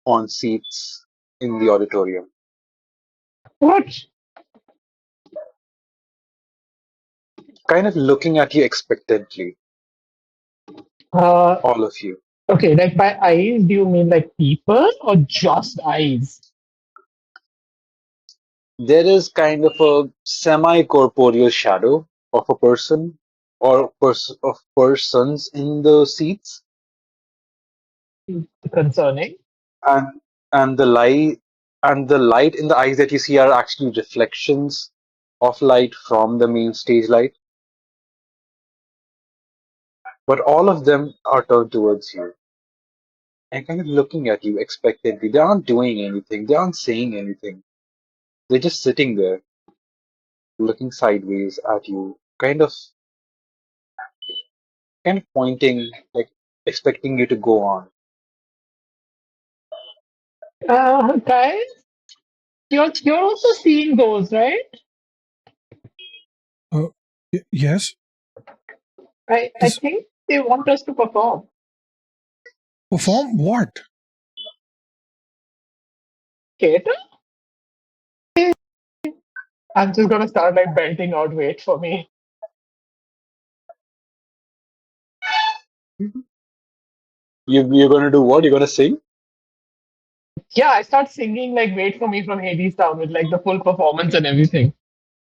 A: on seats in the auditorium,
C: What?
A: kind of looking at you expectantly,
C: Uh,
A: all of you.
C: okay, like by eyes, do you mean like people or just eyes?
A: There is kind of a semi-corporeal shadow of a person or of persons in the seats,
C: Concerning.
A: and and the light and the light in the eyes that you see are actually reflections of light from the main stage light. But all of them are turned towards you and kind of looking at you expectantly. They aren't doing anything, they aren't saying anything. They're just sitting there, looking sideways at you, kind of pointing, like expecting you to go on.
C: Guys, you're also seeing those, right?
D: Yes.
C: I
D: This
C: think they want us to perform.
D: perform what?
C: Theater? I'm just gonna start like belting out. Wait for me.
A: You're gonna do what? You're gonna sing?
C: Yeah, I start singing like "Wait for Me" from Hades Town with like the full performance and everything,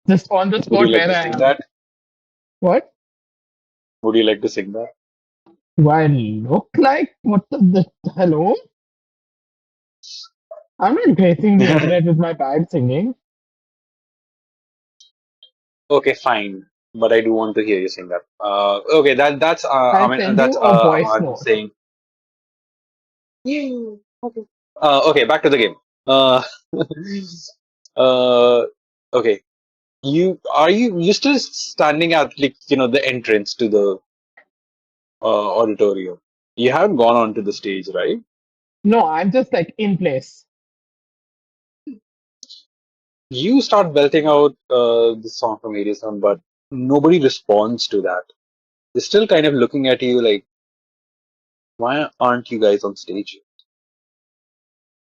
C: just on the
A: Would you
C: spot
A: like
C: where
A: to
C: I
A: sing
C: am.
A: that?
C: What?
A: Would you like to sing that?
C: Do I look like what the hello? I'm not gracing the internet with my bad singing.
A: Okay, fine. But I do want to hear you sing that. Okay, that's I
C: I'll
A: mean
C: send
A: that's
C: you a voice
A: Aman
C: note.
A: saying. Yeah. Okay. Okay, back to the game. Uh, uh, okay. You still standing at like the entrance to the auditorium? You haven't gone onto the stage, right?
C: No, I'm just like in place.
A: You start belting out the song from Edison, but nobody responds to that. They're still kind of looking at you like, why aren't you guys on stage?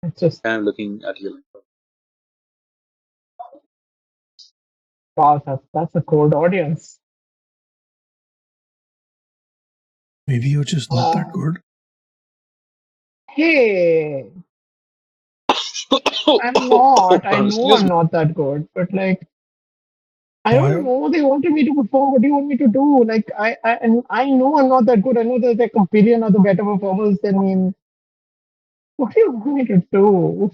C: It's just
A: Kind of looking at you like,
C: wow, that's a cold audience.
D: Maybe you're just not that good.
C: Hey, I'm not. I know
A: excuse
C: I'm
A: me.
C: not that good, but like I don't
D: Why?
C: know. They wanted me to perform. What do you want me to do? Like and I know I'm not that good. I know there's like a billion other better performers than me. What do you want me to do?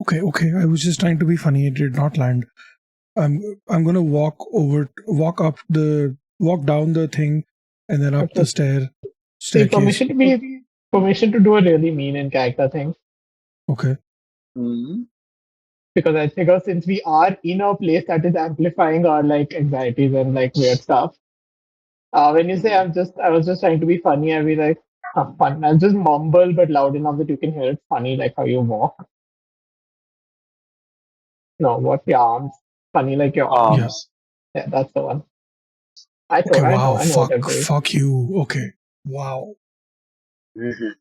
D: Okay. I was just trying to be funny. It did not land. I'm gonna walk down the thing, and then up the
C: Okay. See,
D: staircase.
C: permission to do a really mean in character thing.
D: Okay.
A: Hmm.
C: Because I figure since we are in a place that is amplifying our like anxieties and like weird stuff. When you say I was just trying to be funny, I'll be like, fun. I'll just mumble but loud enough that you can hear it funny, like how you walk. No, what your arms? Funny like your arms.
D: Yeah.
A: Arms.
C: Yeah, that's the one.
D: Okay. Wow.
C: I know what I'm doing.
D: Fuck you. Okay. Wow.
A: Mhm.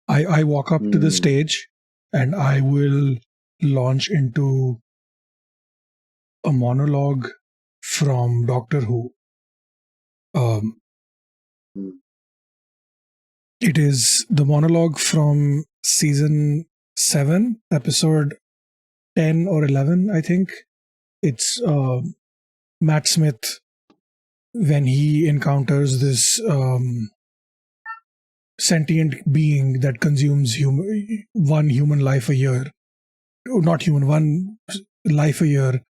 D: I walk up to the
A: Hmm.
D: stage, and I will launch into a monologue from Doctor Who. Um,
A: Hmm.
D: it is the monologue from season 7, episode 10 or 11, I think. It's Matt Smith when he encounters this sentient being that consumes one human life a year. Not human, one life a year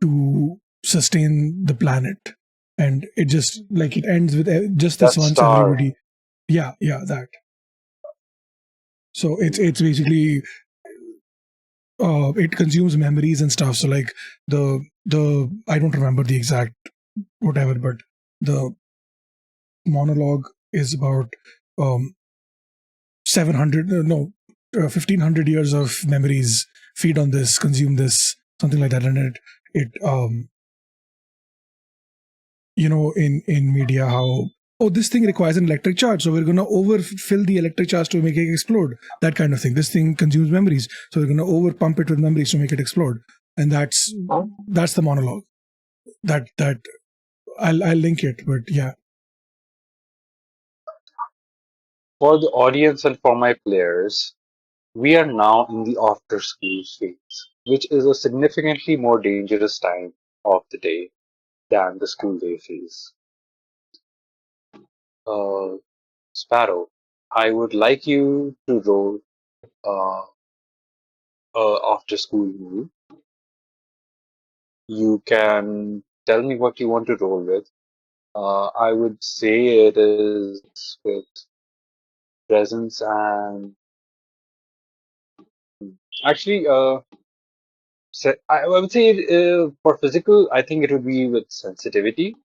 D: to sustain the planet. And it just like it ends with just this
A: That
D: once
A: star.
D: everybody. Yeah, that. So it's basically it consumes memories and stuff. So like the I don't remember the exact whatever, but the monologue is about 700 no 1500 years of memories feed on this, consume this, something like that. And it in media how, oh, this thing requires an electric charge, so we're going to overfill the electric charge to make it explode, that kind of thing. This thing consumes memories, so we're going to over pump it with memories to make it explode. And
C: Huh?
D: that's the monologue that I'll link it, but yeah.
A: For the audience and for my players, we are now in the after school phase, which is a significantly more dangerous time of the day than the school day phase. Uh, Sparrow, I would like you to roll. Uh, after school movie. You can tell me what you want to roll with. I would say it is with presence and actually, I would say for physical, I think it would be with sensitivity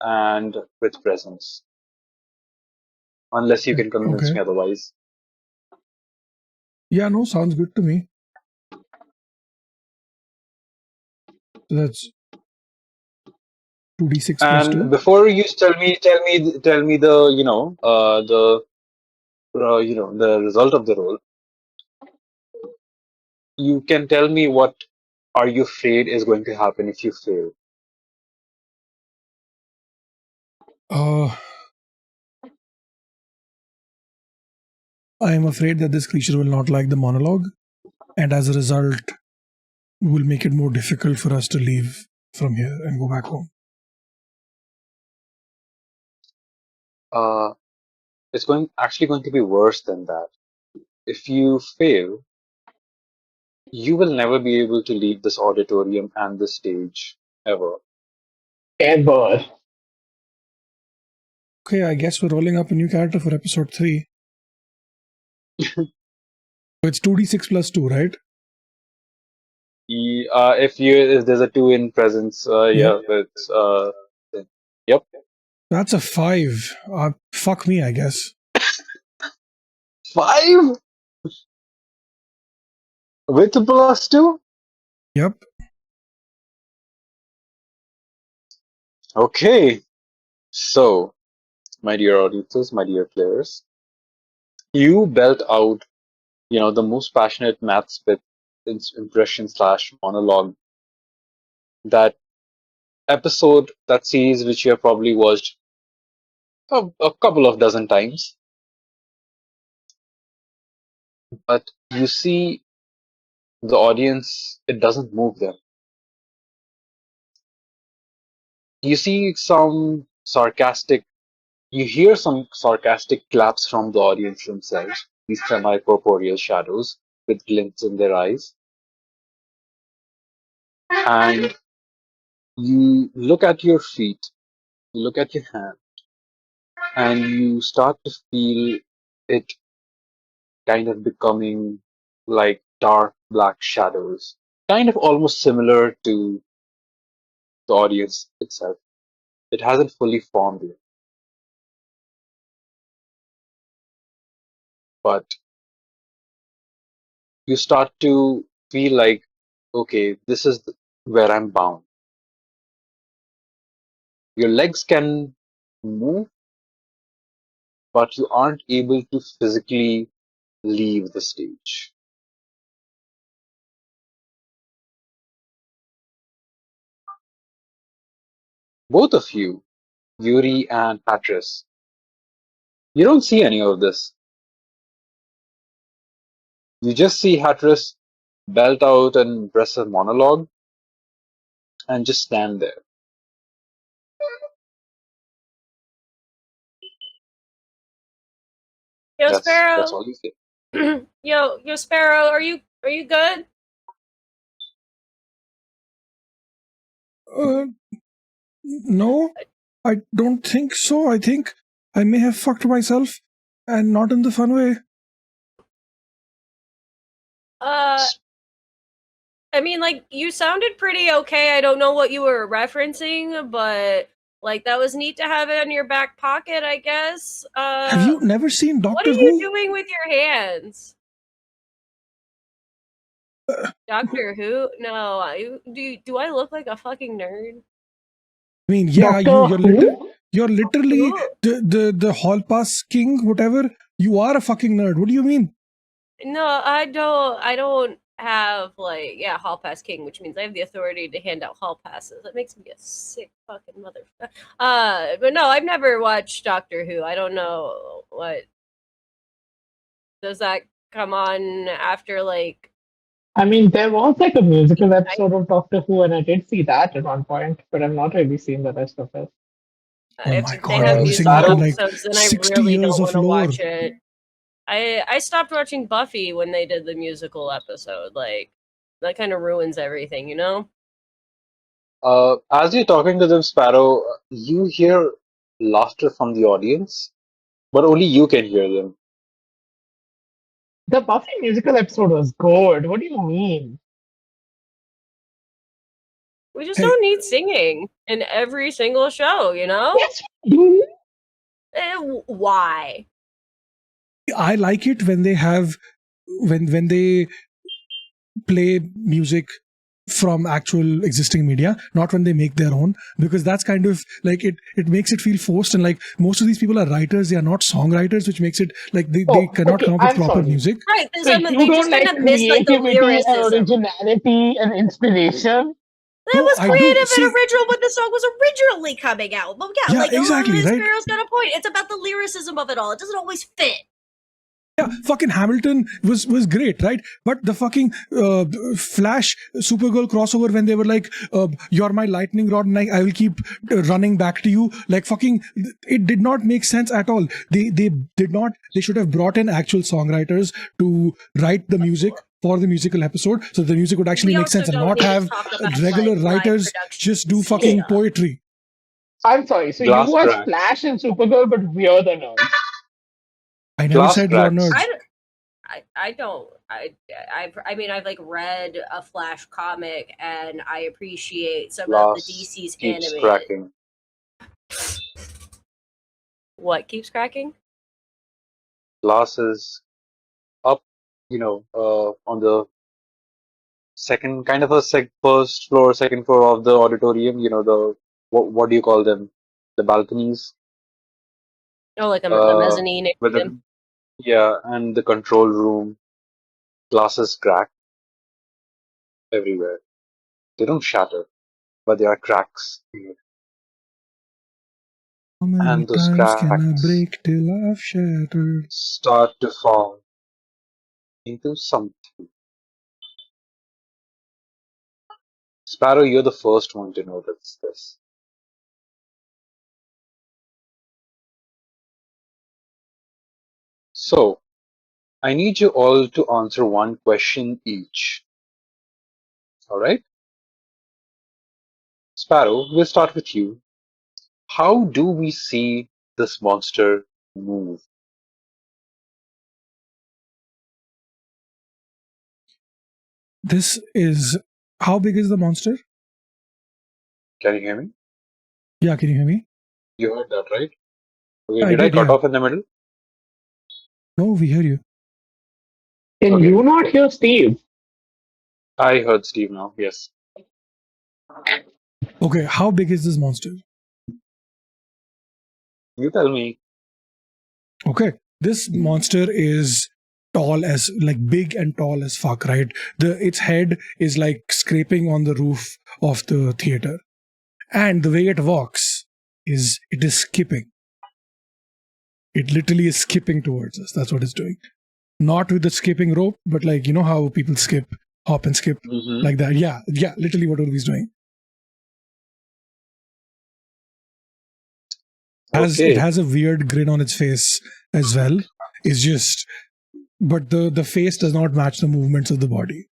A: and with presence, unless you can convince
D: Okay.
A: me otherwise.
D: Yeah, no, sounds good to me. So that's 2d6 plus
A: And
D: 2.
A: before you tell me the the result of the roll. You can tell me what are you afraid is going to happen if you fail.
D: I am afraid that this creature will not like the monologue, and as a result, will make it more difficult for us to leave from here and go back home.
A: It's actually going to be worse than that. If you fail, you will never be able to leave this auditorium and this stage ever.
C: Ever.
D: Okay, I guess we're rolling up a new character for episode 3. So it's 2d6 plus 2, right?
A: If there's a 2 in presence,
D: Yep.
A: it's yep.
D: That's a 5. Fuck me, I guess.
A: 5 with a plus 2.
D: Yep.
A: Okay, so my dear audiences, my dear players, you belt out, the most passionate math spit impression slash monologue, that episode, that series which you have probably watched a couple of dozen times, but you see the audience, it doesn't move them. You see you hear some sarcastic claps from the audience themselves, these semi-corporeal shadows with glints in their eyes. And you look at your feet, you look at your hand, and you start to feel it kind of becoming like dark black shadows, kind of almost similar to the audience itself. It hasn't fully formed yet, but you start to feel like, okay, this is where I'm bound. Your legs can move, but you aren't able to physically leave the stage. Both of you, Yuri and Patris, you don't see any of this. You just see Hatteras belt out an impressive monologue and just stand there.
B: Yo,
A: That's
B: Sparrow.
A: all you see.
B: Yo, Sparrow. Are you good?
D: No, I don't think so. I think I may have fucked myself, and not in the fun way.
B: I mean, like, you sounded pretty okay. I don't know what you were referencing, but like that was neat to have it in your back pocket, I guess.
D: Have you never seen
B: What
D: Doctor
B: are you
D: Who?
B: doing with your hands? Doctor Who? No, do I look like a fucking nerd?
D: I mean, yeah,
C: Doctor Who?
D: you're literally
B: Who?
D: the hall pass king, whatever. You are a fucking nerd. What do you mean?
B: No, I don't have hall pass king, which means I have the authority to hand out hall passes. That makes me a sick fucking motherfucker. But no, I've never watched Doctor Who. I don't know what does that come on after like.
C: I mean, there was like a musical episode of Doctor Who, and I did see that at one point, but I've not really seen the rest of it.
D: Oh
B: If
D: my
B: they
D: god,
B: have
D: you're missing
B: musical
D: out on
A: Sparrow,
D: like
B: episodes, then I
D: 60
B: really
D: years
B: don't
D: of
B: want to
D: lore.
B: watch it. I stopped watching Buffy when they did the musical episode. Like, that kind of ruins everything, you know?
A: As you're talking to them, Sparrow, you hear laughter from the audience, but only you can hear them.
C: The Buffy musical episode was good. What do you mean?
B: We just
D: Hey,
B: don't need singing in every single show, you know?
C: Yes, you.
B: Why?
D: I like it when they have when they play music from actual existing media, not when they make their own, because that's kind of like it makes it feel forced. And like most of these people are writers, they are not songwriters, which makes it like they
C: Oh,
D: cannot
C: okay.
D: come up with
C: I'm
D: proper
C: sorry.
D: music.
B: Right,
C: So you
B: they
C: don't
B: just kind
C: like
B: of miss like the
C: creativity and
B: lyricism.
C: originality and inspiration?
B: It
D: No,
B: was
D: I do
B: creative
D: see.
B: and original when the song was originally coming out. But yeah,
D: Yeah,
B: like
D: exactly, right?
B: Sparrow's got a point. It's about the lyricism of it all. It doesn't always fit.
D: Yeah, fucking Hamilton was great, right? But the fucking Flash Supergirl crossover when they were like, "You're my lightning rod, and I will keep running back to you." Like fucking, it did not make sense at all. They did not. They should have brought in actual songwriters to write the music for the musical episode, so the music would actually
B: We
D: make
B: also
D: sense and
B: don't
D: not
B: need to
D: have
B: talk about
D: regular
B: like live
D: writers
B: production
D: just do
B: stuff.
D: fucking poetry.
C: I'm sorry. So you
A: Glass
C: watch
A: crack.
C: Flash and Supergirl, but we're the nerds.
D: I never
A: Glass
D: said you're
A: cracks.
D: nerds.
B: I don't. I mean, I've like read a Flash comic, and I appreciate some of the
A: Glass
B: DC's
A: keeps
B: animated.
A: cracking.
B: What keeps cracking?
A: Glass is up, on the second, kind of a first floor, second floor of the auditorium. The what do you call them? The balconies.
B: Oh, like the
A: Uh,
B: mezzanine
A: with
B: area.
A: the Yeah, and the control room. Glasses crack everywhere. They don't shatter, but there are cracks in it.
D: How many
A: And those
D: times can I
A: cracks
D: break till I've shattered?
A: start to form into something. Sparrow, you're the first one to notice this. So, I need you all to answer one question each. Alright? Sparrow, we'll start with you. How do we see this monster move?
D: This is how big is the monster?
A: Can you hear me?
D: Yeah, can you hear me?
A: You heard that, right? Okay,
D: I
A: did I
D: did,
A: cut
D: yeah.
A: off in the middle?
D: No, we hear you.
C: Can
A: Okay.
C: you not hear Steve?
A: I heard Steve now, yes.
D: Okay, how big is this monster?
A: You tell me.
D: Okay, this monster is tall as like big and tall as fuck, right? Its head is like scraping on the roof of the theater, and the way it walks is it is skipping. It literally is skipping towards us. That's what it's doing. Not with the skipping rope, but like you know how people skip, hop and skip
A: Mm-hmm.
D: like that. Yeah, literally what he's doing. It
A: Okay.
D: has a weird grin on its face as well. It's just, but the face does not match the movements of the body.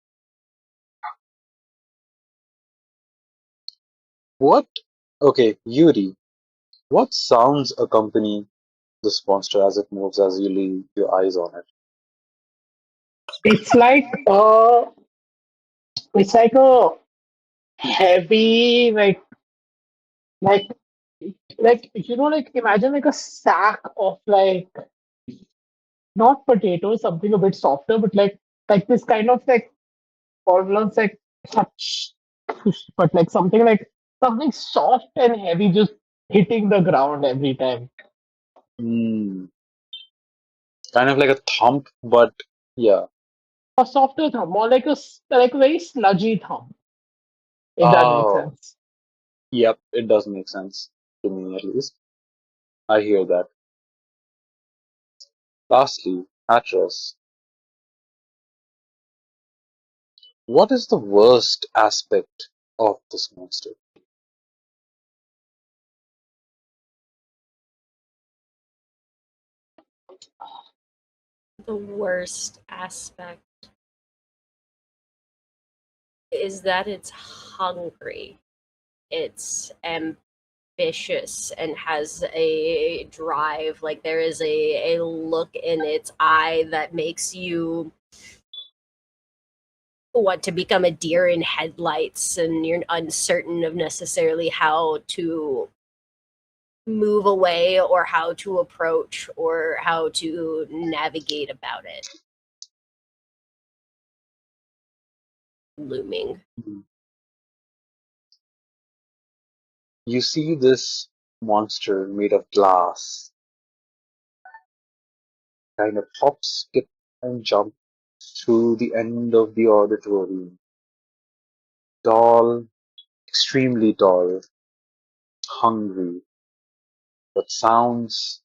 A: What? Okay, Yuri. What sounds accompany this monster as it moves as you lay your eyes on it?
C: It's like it's like a heavy like like imagine like a sack of like not potatoes, something a bit softer, but like this kind of like almost like such, but like something soft and heavy just hitting the ground every time.
A: Hmm. Kind of like a thump, but yeah.
C: A softer thumb, more like like a very sludgy thumb, if that makes
A: Oh,
C: sense.
A: yep, it does make sense to me at least. I hear that. Lastly, Atros, what is the worst aspect of this monster?
B: The worst aspect is that it's hungry. It's ambitious and has a drive. Like there is a look in its eye that makes you want to become a deer in headlights, and you're uncertain of necessarily how to move away or how to approach or how to navigate about it. Looming.
A: You see this monster made of glass kind of hop, skip, and jump through the end of the auditorium. Tall, extremely tall, hungry, but sounds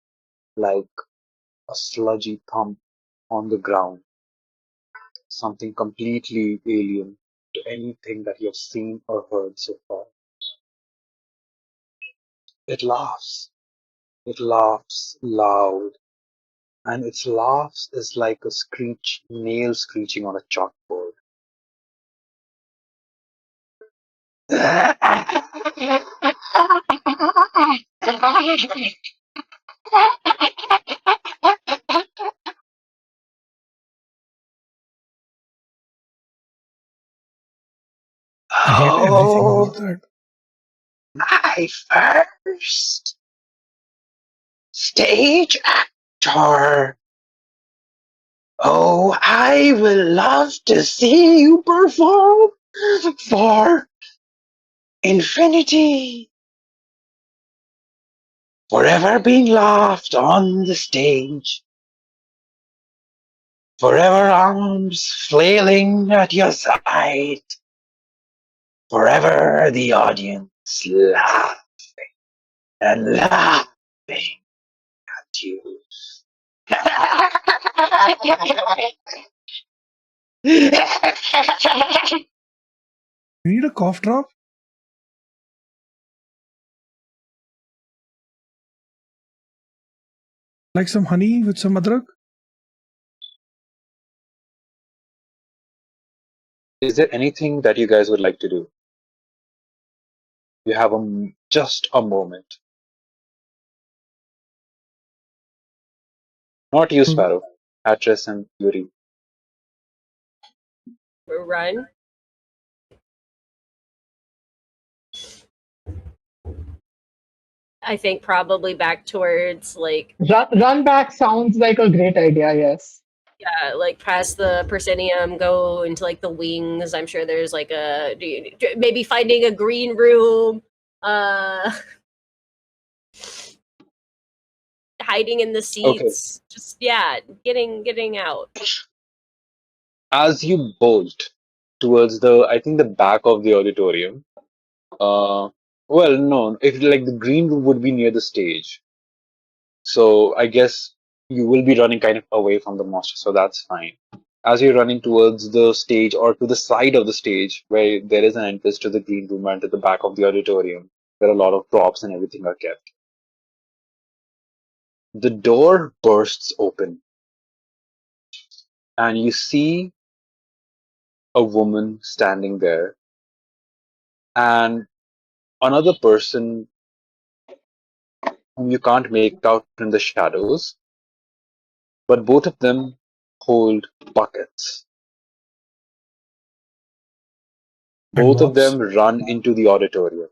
A: like a sludgy thump on the ground. Something completely alien to anything that you have seen or heard so far. It laughs. It laughs loud. And its laughs is like a nail screeching on a chalkboard.
D: I hate everything about
A: Oh,
D: that.
A: my first stage actor. Oh, I will love to see you perform for infinity. Forever being laughed on the stage. Forever arms flailing at your side. Forever the audience laughing and laughing at you.
D: You need a cough drop? Like some honey with some adrak?
A: Is there anything that you guys would like to do? You have just a moment. Not you, Sparrow. Atris and Yuri.
B: Run. I think probably back towards like
C: Run back sounds like a great idea, yes.
B: yeah, like past the proscenium, go into like the wings. I'm sure there's like maybe finding a green room, hiding in the
A: Okay.
B: seats. Just yeah, getting out.
A: As you bolt towards I think the back of the auditorium. Well, no, if like the green room would be near the stage. So I guess you will be running kind of away from the monster, so that's fine. As you're running towards the stage or to the side of the stage where there is an entrance to the green room and to the back of the auditorium, where a lot of props and everything are kept. The door bursts open and you see a woman standing there and another person whom you can't make out in the shadows, but both of them hold buckets.
D: And
A: Both of
D: mops?
A: them run into the auditorium.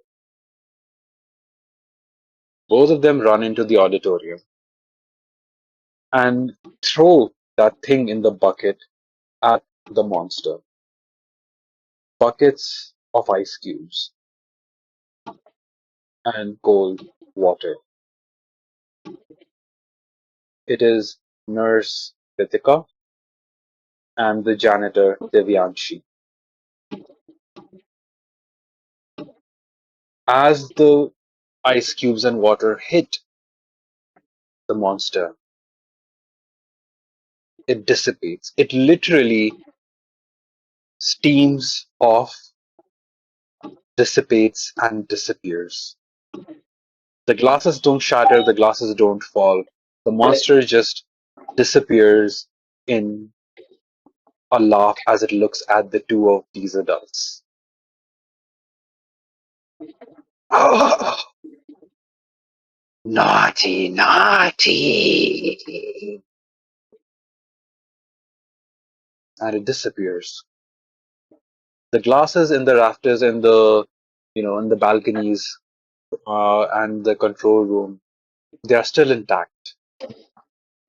A: Both of them run into the auditorium and throw that thing in the bucket at the monster. Buckets of ice cubes and cold water. It is Nurse Ritika and the janitor Devyanshi. As the ice cubes and water hit the monster, it dissipates. It literally steams off, dissipates, and disappears. The glasses don't shatter, the glasses don't fall. The monster just disappears in a laugh as it looks at the two of these adults. Oh, naughty, naughty. And it disappears. The glasses in the rafters in the, in the balconies and the control room, they are still intact.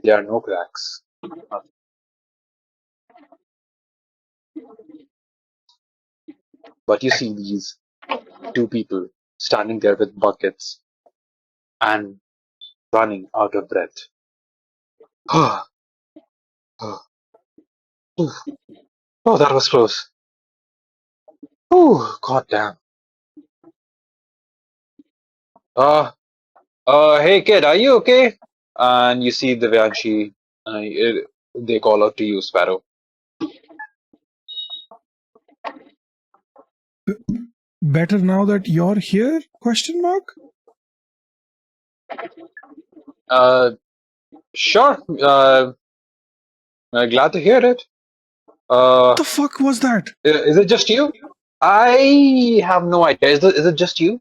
A: There are no cracks. Nothing. But you see these two people standing there with buckets and running out of breath. Oh, that was close. Oh, goddamn. Hey kid, are you okay? And you see the Vanshi. They call out to you, Sparrow.
D: Better now that you're here? Question mark?
A: Sure. Glad to hear it.
D: What the fuck was that?
A: Is it just you? I have no idea. Is it just you?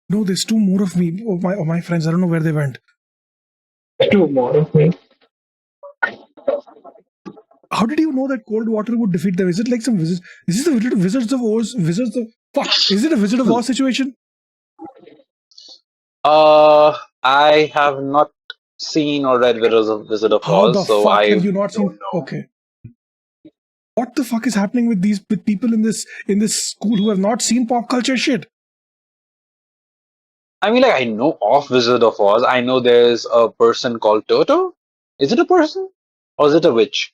D: No, there's two more of me, of my friends. I don't know where they went.
C: Two more of me.
D: How did you know that cold water would defeat them? Is it like some wizards? Is this the Wizards of Oz? Wizards of fuck? Is it a Wizard of Oz situation?
A: I have not seen or read Wizard of
D: How the
A: Oz, so
D: fuck
A: I
D: have you not
A: don't
D: seen?
A: know.
D: Okay. What the fuck is happening with with people in this school who have not seen pop culture shit?
A: I mean, like, I know of Wizard of Oz. I know there's a person called Toto. Is it a person? Or is it a witch?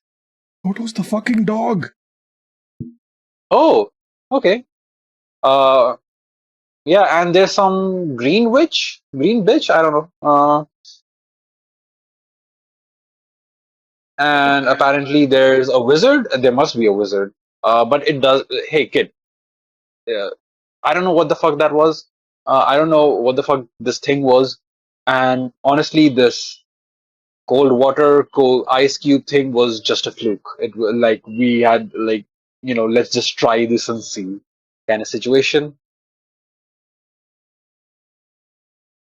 D: What was the fucking dog?
A: Oh, okay. Uh, yeah, and there's some green witch? Green bitch? I don't know. And apparently there's a wizard. There must be a wizard. But it does. Hey, kid. I don't know what the fuck that was. I don't know what the fuck this thing was. And honestly, this cold ice cube thing was just a fluke. Like we had let's just try this and see kind of situation.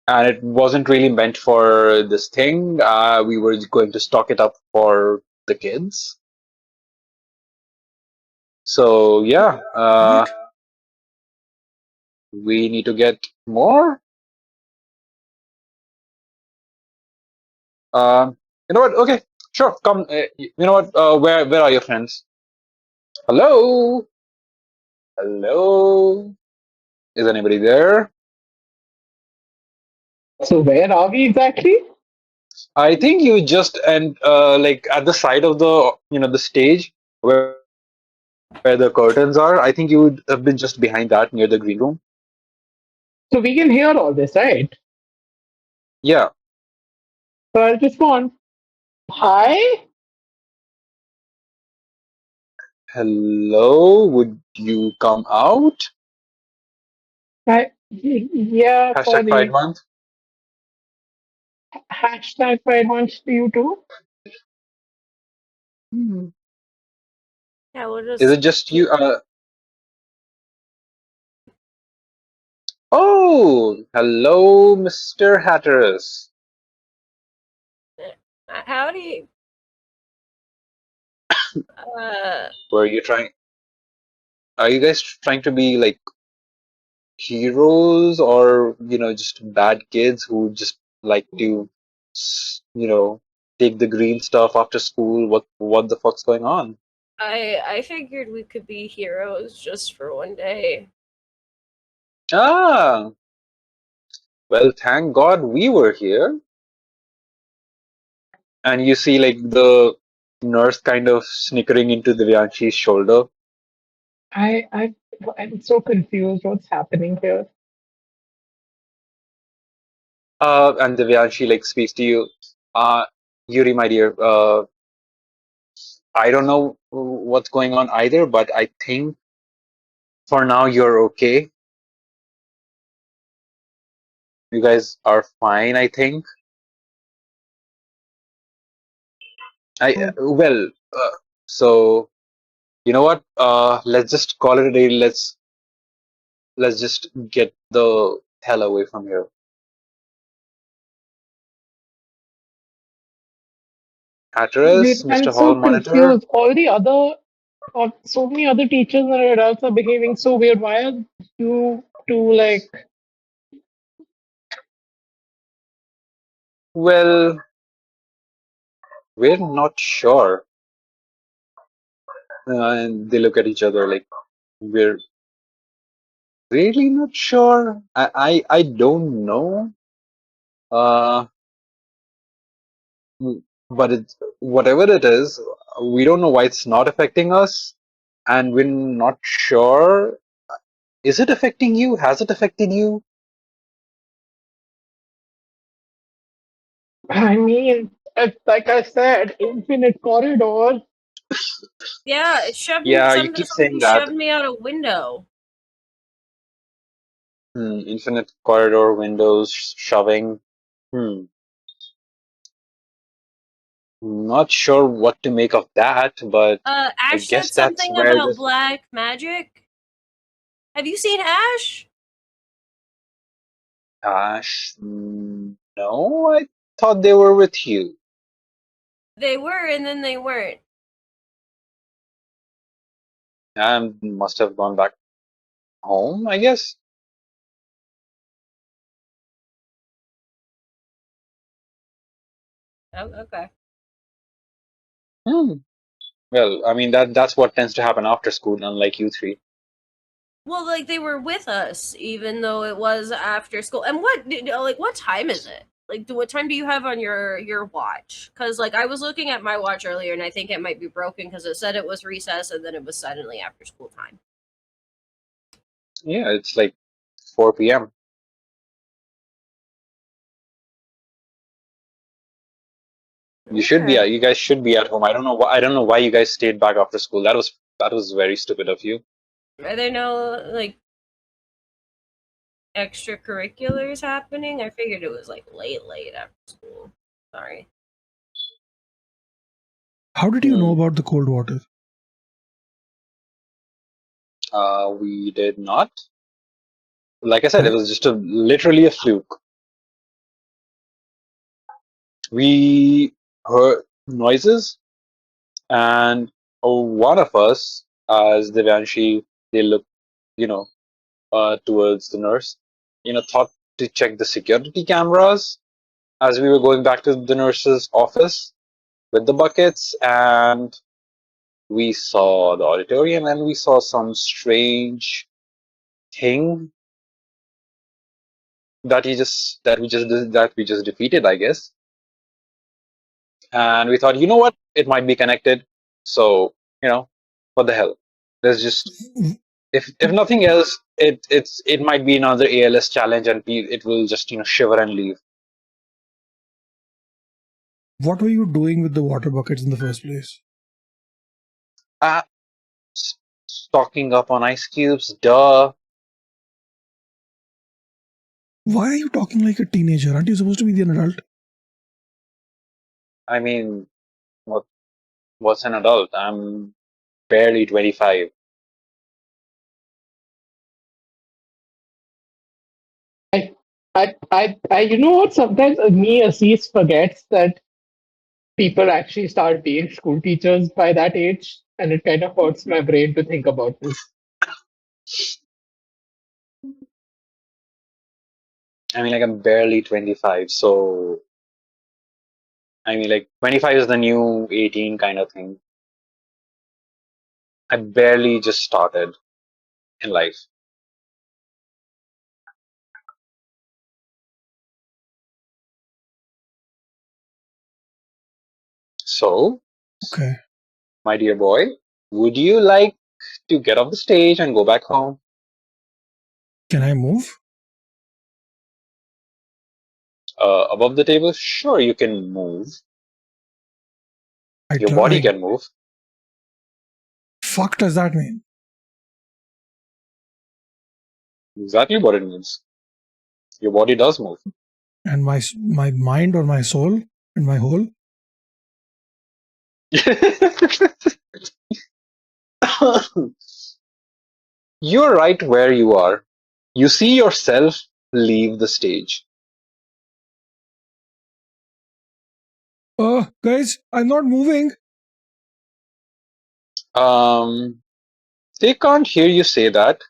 A: And it wasn't really meant for this thing. We were going to stock it up for the kids. So yeah,
D: What?
A: we need to get more. You know what? Okay, sure. Come. You know what? Where are your friends? Hello, hello. Is anybody there?
C: So where are we exactly?
A: I think you just like at the side of the stage where the curtains are. I think you would have been just behind that near the green room.
C: So we can hear all this, right?
A: Yeah.
C: So I'll just go on. Hi?
A: Hello. Would you come out?
C: Hi. Yeah,
A: Hashtag Pride
C: sorry.
A: Month.
C: Hashtag Pride Month to you too.
B: Yeah, we'll just.
A: Is it just you? Oh, hello, Mr. Hatteras.
B: Howdy.
A: Were you trying? Are you guys trying to be like heroes, or just bad kids who just like to, take the green stuff after school? What the fuck's going on?
B: I figured we could be heroes just for one day.
A: Ah, well, thank God we were here. And you see like the nurse kind of snickering into the Vianshi's shoulder.
C: I'm so confused. What's happening here?
A: And the Vianshi like speaks to you. Yuri, my dear, I don't know what's going on either, but I think for now you're okay. You guys are fine, I think.
C: Oh.
A: Well, So you know what? Let's just call it a day. Let's just get the hell away from here. Hatteras,
C: Wait, I'm
A: Mr.
C: so
A: Hall Monitor.
C: confused. So many other teachers and adults are behaving so weird. Why are you two like?
A: Well, we're not sure. And they look at each other like we're really not sure. I don't know. Uh, but whatever it is, we don't know why it's not affecting us, and we're not sure. Is it affecting you? Has it affected you?
C: I mean, like I said, infinite corridor.
B: Yeah, it shoved me.
A: Yeah, you keep
B: Somebody
A: saying that.
B: shoved me out a window.
A: Infinite corridor, windows, shoving. Hmm. Not sure what to make of that, but I
B: Ash
A: guess
B: said
A: that's
B: something
A: where
B: about
A: this.
B: black magic. Have you seen Ash?
A: Gosh, no, I thought they were with you.
B: They were, and then they weren't.
A: I must have gone back home, I guess.
B: Oh, okay.
A: Hmm. Well, I mean that's what tends to happen after school, unlike you three.
B: Well, like they were with us, even though it was after school. And what time is it? Like, what time do you have on your watch? Because like I was looking at my watch earlier, and I think it might be broken because it said it was recess, and then it was suddenly after school time.
A: Yeah, it's like 4 p.m. You should be
B: Okay.
A: at, you guys should be at home. I don't know why you guys stayed back after school. That was very stupid of you.
B: Are there no like extracurriculars happening? I figured it was like late after school. Sorry.
D: How did you know about the cold water?
A: We did not. Like I said, it
D: Huh?
A: was just literally a fluke. We heard noises, and one of us, as Devanshi, they looked, you know, towards the nurse, thought to check the security cameras as we were going back to the nurse's office with the buckets, and we saw the auditorium, and we saw some strange thing that we just defeated, I guess. And we thought, you know what, it might be connected. So, what the hell? There's just, if nothing else, it might be another ALS challenge, and it will just shiver and leave.
D: What were you doing with the water buckets in the first place?
A: Ah, stocking up on ice cubes, duh.
D: Why are you talking like a teenager? Aren't you supposed to be an adult?
A: I mean, what's an adult? I'm barely 25.
C: You know what? Sometimes me, Assis, forgets that people actually start being school teachers by that age, and it kind of hurts my brain to think about this.
A: I mean, like, I'm barely 25, so I mean, like, 25 is the new 18 kind of thing. I barely just started in life. So,
D: Okay.
A: my dear boy, would you like to get off the stage and go back home?
D: Can I move?
A: Above the table? Sure, you can move. Your body can move.
D: Fuck does that mean?
A: Exactly what it means. Your body does move.
D: And my mind or my soul and my whole?
A: You're right where you are. You see yourself leave the stage.
D: Guys, I'm not moving.
A: Um, they can't hear you say that,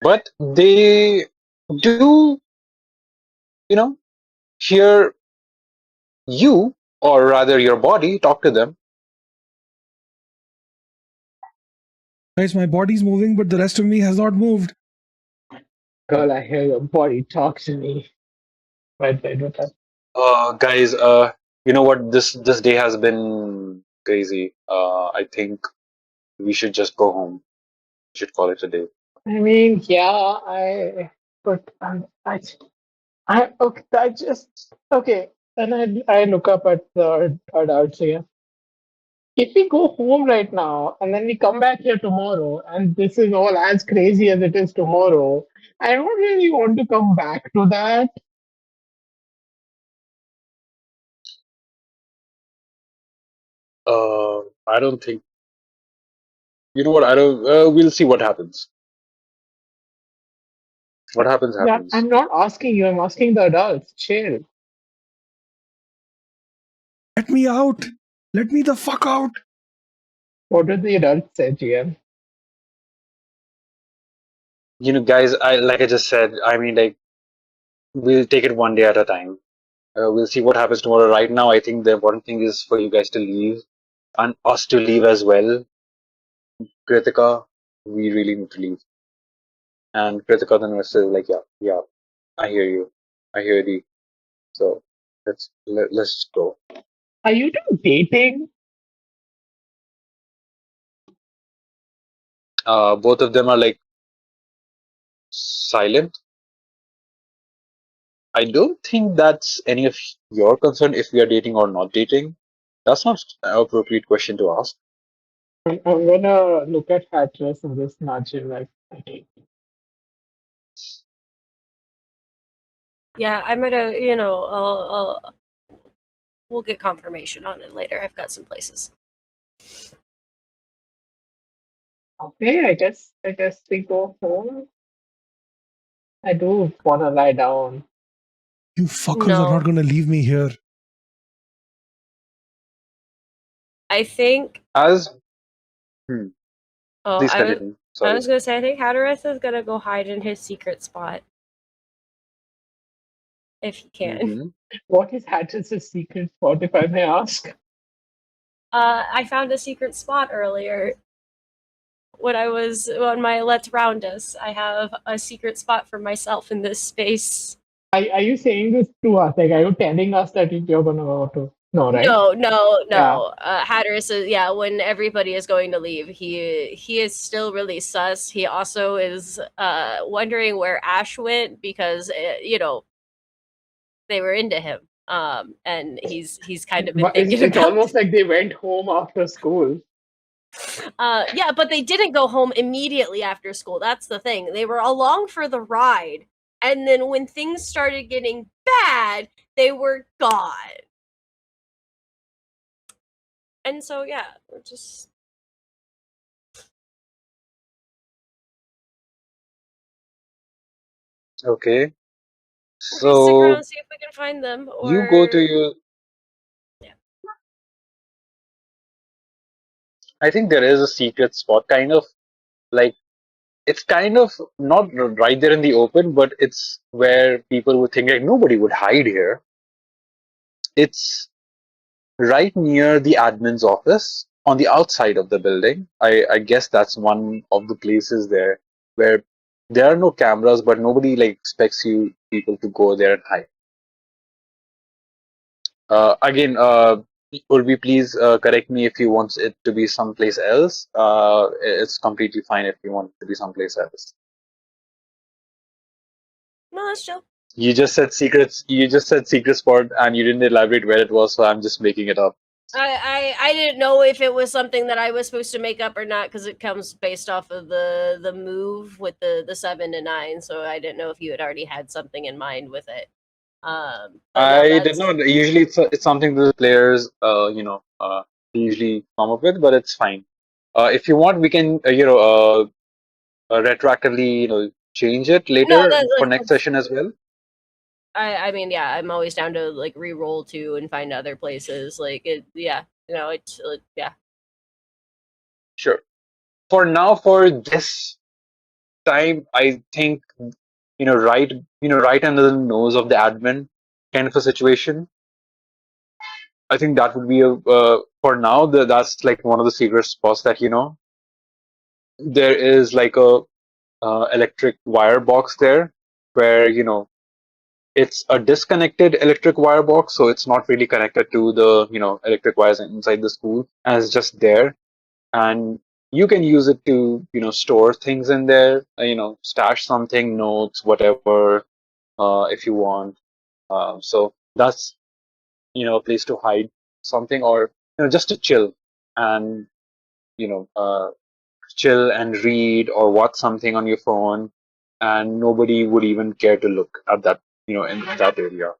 A: but they do, you know, hear you, or rather your body, talk to them.
D: Guys, my body's moving, but the rest of me has not moved.
C: Girl, I hear your body talk to me. Right, with that.
A: Guys, you know what? This day has been crazy. I think we should just go home. We should call it a day.
C: I mean, yeah, but okay, I just, okay. And I look up at the adults here. If we go home right now and then we come back here tomorrow and this is all as crazy as it is tomorrow, I don't really want to come back to that.
A: I don't think. You know what? I don't. We'll see what happens. What happens
C: Yeah,
A: happens.
C: I'm not asking you, I'm asking the adults. Chill.
D: Let me out. Let me the fuck out.
C: What did the adults say, GM?
A: You know, guys. I just said. I mean, like, we'll take it one day at a time. We'll see what happens tomorrow. Right now, I think the important thing is for you guys to leave and us to leave as well. Kritika, we really need to leave. And Kritika the nurse is like, yeah, I hear you. I hear thee. So let's go.
C: Are you two dating?
A: Both of them are like silent. I don't think that's any of your concern if we are dating or not dating. That's not an appropriate question to ask.
C: I'm gonna look at Hapless and just nudge him like, okay.
B: Yeah, I'm gonna, we'll get confirmation on it later. I've got some places.
C: Okay, I guess we go home. I do wanna lie down.
D: You fuckers are
B: No.
D: not going to leave me here.
B: I think.
A: As
B: Oh,
A: please
B: I
A: continue. Sorry.
B: was gonna say I think Hatteras is gonna go hide in his secret spot if he can.
A: Mhm.
C: What is Hapless's secret spot, if I may ask?
B: I found a secret spot earlier when I was on my Let's Round Us. I have a secret spot for myself in this space.
C: Are you saying this to us? Like, are you telling us that you're gonna go to? No, right?
B: No.
C: Yeah.
B: Hatteras is when everybody is going to leave. He is still really sus. He also is wondering where Ash went because they were into him. And he's kind of been
C: But
B: thinking
C: it's
B: about.
C: almost like they went home after school.
B: Yeah, but they didn't go home immediately after school. That's the thing. They were along for the ride, and then when things started getting bad, they were gone. And so yeah, we're just
A: Okay.
B: stick around
A: So
B: and see if we can find them. Or
A: you go to your.
B: Yeah.
A: I think there is a secret spot, kind of like it's kind of not right there in the open, but it's where people would think like nobody would hide here. It's right near the admin's office on the outside of the building. I guess that's one of the places there where there are no cameras, but nobody like expects you people to go there and hide. Again, Urvi, please correct me if you want it to be someplace else. It's completely fine if you want it to be someplace else.
B: no, that's chill.
A: You just said secrets. You just said secret spot, and you didn't elaborate where it was. So I'm just making it up.
B: I didn't know if it was something that I was supposed to make up or not because it comes based off of the move with the 7 to 9. So I didn't know if you had already had something in mind with it. But no,
A: I did
B: that's
A: not. Usually, it's something that the players, usually come up with, but it's fine. If you want, we can, retroactively, change it
B: no,
A: later
B: that's
A: for
B: like
A: next session as well.
B: I mean, yeah, I'm always down to like re-roll too and find other places. Like it, yeah, yeah.
A: Sure. For now, for this time, I think, right under the nose of the admin kind of a situation. I think that would be for now. That's like one of the secret spots that there is like a electric wire box there, where it's a disconnected electric wire box, so it's not really connected to the electric wires inside the school, and it's just there, and you can use it to store things in there, stash something, notes, whatever, if you want. So that's a place to hide something, or just to chill and you know uh, chill and read or watch something on your phone, and nobody would even care to look at that in that area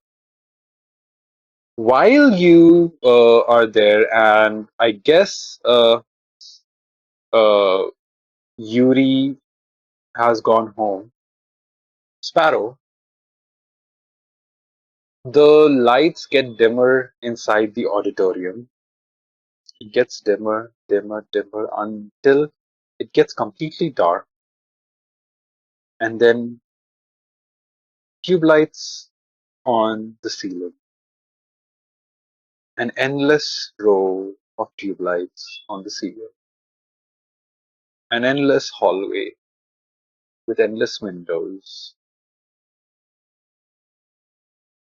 A: while you are there. And I guess uh, Yuri has gone home. Sparrow, the lights get dimmer inside the auditorium. It gets dimmer, dimmer, dimmer until it gets completely dark, and then tube lights on the ceiling. An endless row of tube lights on the ceiling. An endless hallway with endless windows.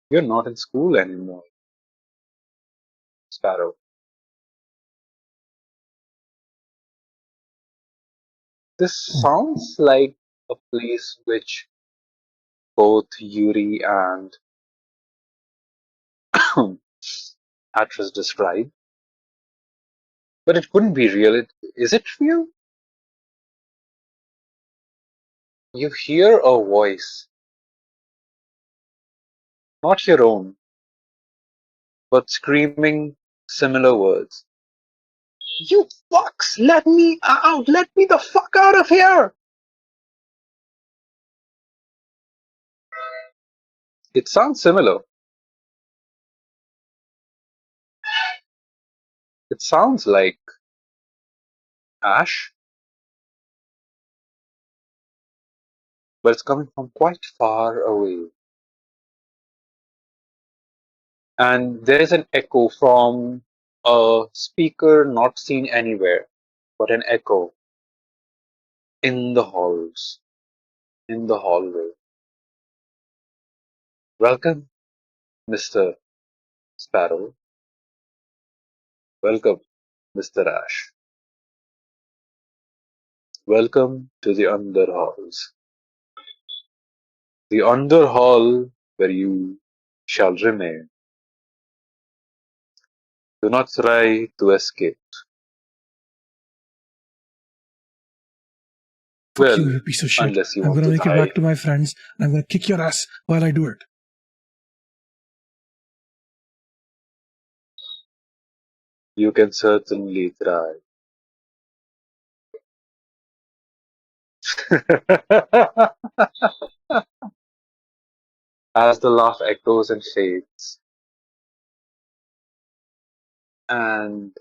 A: You're not in school anymore, Sparrow. This sounds like a place which both Yuri and Atlas describe, but it couldn't be real. Is it real? You hear a voice, not your own, but screaming similar words. You fucks! Let me out! Let me the fuck out of here! It sounds similar. It sounds like Ash, but it's coming from quite far away. And there is an echo from a speaker not seen anywhere, but an echo in the halls, in the hallway. Welcome, Mr. Sparrow. Welcome, Mr. Ash. Welcome to the Under Halls. The Under Hall where you shall remain. Do not try to escape.
D: Fuck you,
A: Well,
D: you piece of shit.
A: unless you
D: I'm
A: want
D: gonna
A: to
D: make it
A: die.
D: back to my friends, and I'm gonna kick your ass while I do it.
A: You can certainly try. As the laugh echoes and fades. And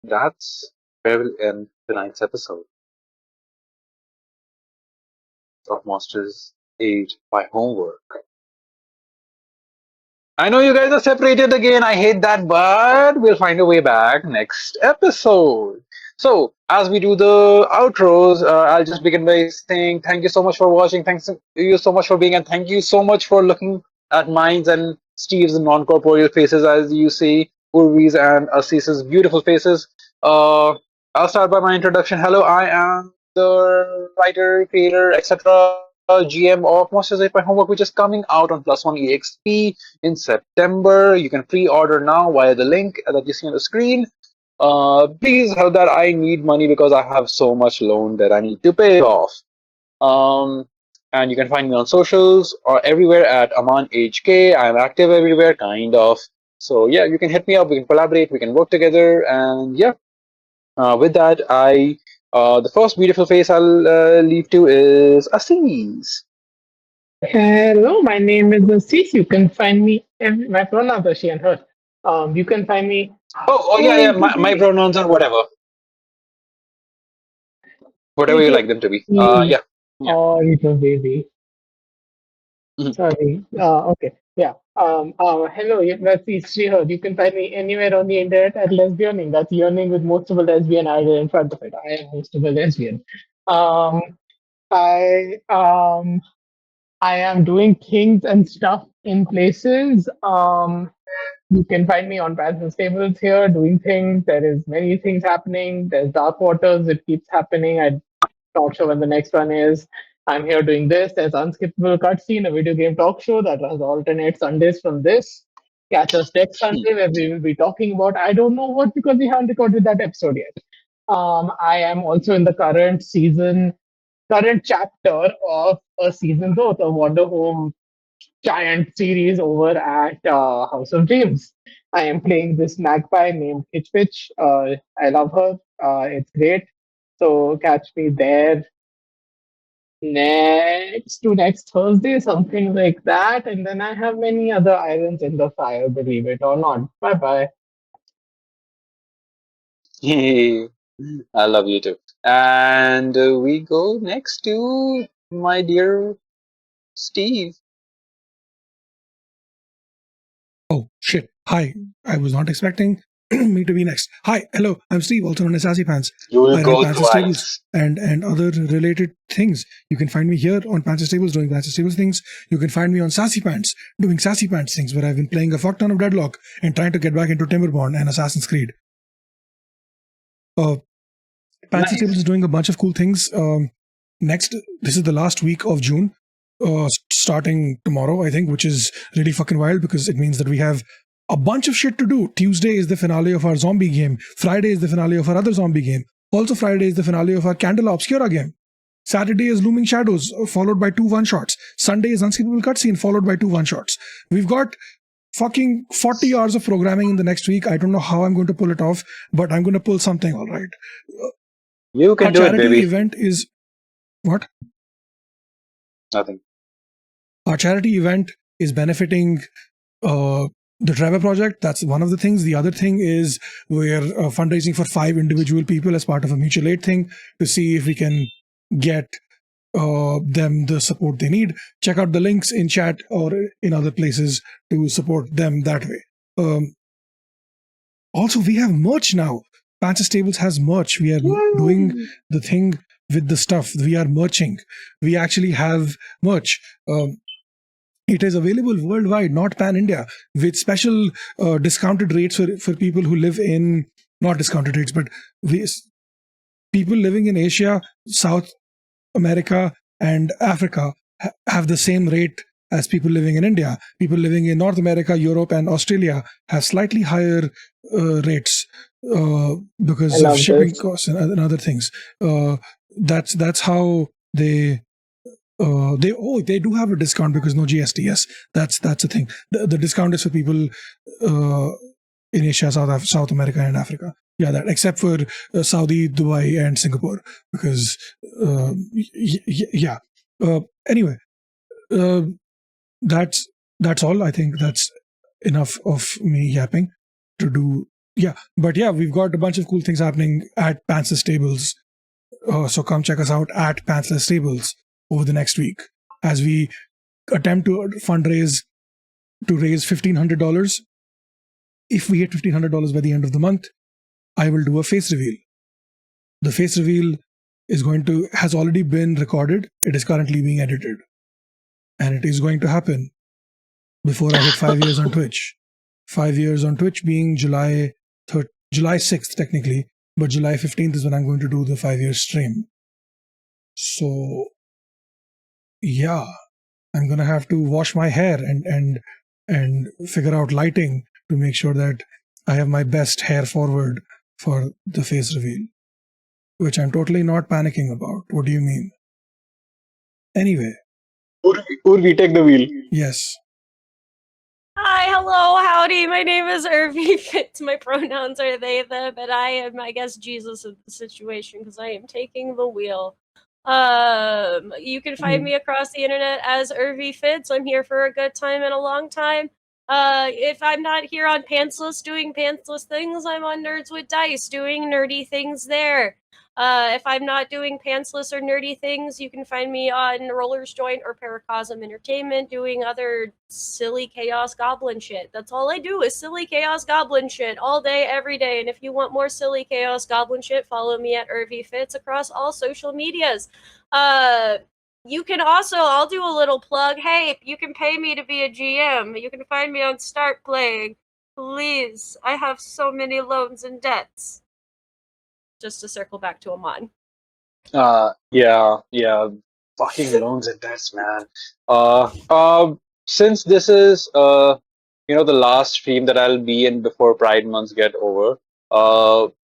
A: that's where we'll end tonight's episode of Monsters Age by Homework. I know you guys are separated again. I hate that, but we'll find a way back next episode. So, as we do the outros, I'll just begin by saying thank you so much for watching. Thanks you so much for being, and thank you so much for looking at mine's and Steve's non-corporeal faces, as you see, Urvi's and Asis's beautiful faces. Uh, I'll start by my introduction. Hello, I am the writer, creator, etc. GM of Monsters Age by Homework, which is coming out on Plus One EXP in September. You can pre-order now via the link that you see on the screen. Please help that I need money because I have so much loan that I need to pay off. Um, And you can find me on socials or everywhere at AmanHK. I'm active everywhere, kind of. So yeah, you can hit me up. We can collaborate. We can work together. And yeah, with that, the first beautiful face I'll leave to is Aziz.
C: Hello, my name is Assis. You can find me. My pronouns are she and her. You can find me
A: Oh yeah,
C: all
A: yeah.
C: the
A: My
C: way.
A: pronouns are whatever you like them to be.
C: Me,
A: Yeah, yeah.
C: all the baby.
A: Mhm.
C: Sorry. Okay. Yeah. Hello, that's Srihar. You can find me anywhere on the internet at lesbianing. That's yearning with most of a lesbian idol in front of it. I am most of a lesbian. Um, I I am doing things and stuff in places. You can find me on Pantsless tables here doing things. There is many things happening. There's Dark Waters. It keeps happening. I'm not sure when the next one is. I'm here doing this. There's Unskippable Cutscene, a video game talk show that runs alternate Sundays from this. Catch us next Sunday where we will be talking about I don't know what because we haven't recorded that episode yet. I am also in the current chapter of a season growth of Wonder Home giant series over at House of Dreams. I am playing this magpie named Hitch Pitch. I love her. It's great. So catch me there next Thursday, something like that. And then I have many other irons in the fire, believe it or not. Bye bye.
A: I love you too. And we go next to my dear Steve.
D: Oh, shit. Hi. I was not expecting me to be next. Hi. Hello. I'm Steve, also known as Sassy Pants.
A: You will
D: I run
A: go
D: Pantsless Tables
A: twice.
D: and other related things. You can find me here on Pantsless Tables doing Pantsless Tables things. You can find me on Sassy Pants doing Sassy Pants things, where I've been playing a fuck ton of Deadlock and trying to get back into Timberbond and Assassin's Creed. Pantsless
A: Nice.
D: Tables is doing a bunch of cool things. Next, this is the last week of June, starting tomorrow, I think, which is really fucking wild because it means that we have a bunch of shit to do. Tuesday is the finale of our zombie game. Friday is the finale of our other zombie game. Also, Friday is the finale of our Candela Obscura game. Saturday is Looming Shadows, followed by 2 one-shots. Sunday is Unskippable Cutscene, followed by 2 one-shots. We've got fucking 40 hours of programming in the next week. I don't know how I'm going to pull it off, but I'm going to pull something all right.
A: You can
D: Our
A: do it,
D: charity
A: baby.
D: event is... What?
A: Nothing.
D: Our charity event is benefiting the Trevor Project. That's one of the things. The other thing is we're fundraising for 5 individual people as part of a mutual aid thing to see if we can get them the support they need. Check out the links in chat or in other places to support them that way. Also, we have merch now. Pantsless Tables has merch. We are doing the thing with the stuff. We are merching. We actually have merch. It is available worldwide, not pan-India, with special discounted rates for people who live in, not discounted rates, but people living in Asia, South America, and Africa have the same rate as people living in India. People living in North America, Europe, and Australia have slightly higher rates because of shipping costs and other things. That's how they do have a discount because no GST. Yes, that's a thing. The discount is for people in Asia, South America, and Africa. Yeah, that except for Saudi, Dubai, and Singapore because yeah. Anyway, that's all. I think that's enough of me yapping to do. Yeah, but yeah, we've got a bunch of cool things happening at Pantsless Tables. So come check us out at Pantsless Tables over the next week as we attempt to fundraise to raise $1,500. If we hit $1,500 by the end of the month, I will do a face reveal. The face reveal has already been recorded. It is currently being edited. And it is going to happen before I hit 5 years on Twitch. 5 years on Twitch being July 6th technically, but July 15th is when I'm going to do the 5-year stream. So yeah, I'm gonna have to wash my hair and figure out lighting to make sure that I have my best hair forward for the face reveal, which I'm totally not panicking about. What do you mean? Anyway,
A: Urvi, take the wheel.
D: Yes.
B: Hi, hello, howdy. My name is Irvi Fitz. My pronouns are they, them, and I am, I guess, Jesus in the situation because I am taking the wheel. You can find me across the internet as Irvi Fitz. I'm here for a good time and a long time. If I'm not here on Pantsless doing Pantsless things, I'm on Nerds with Dice doing nerdy things there. If I'm not doing Pantsless or nerdy things, you can find me on Roller's Joint or Paracosm Entertainment doing other silly chaos goblin shit. That's all I do is silly chaos goblin shit all day, every day. And if you want more silly chaos goblin shit, follow me at Irvi Fitz across all social medias. You can also, I'll do a little plug. Hey, you can pay me to be a GM. You can find me on Start Playing. Please, I have so many loans and debts. Just to circle back to Amon.
A: Yeah. Fucking loans and debts, man. Since this is the last stream that I'll be in before Pride months get over.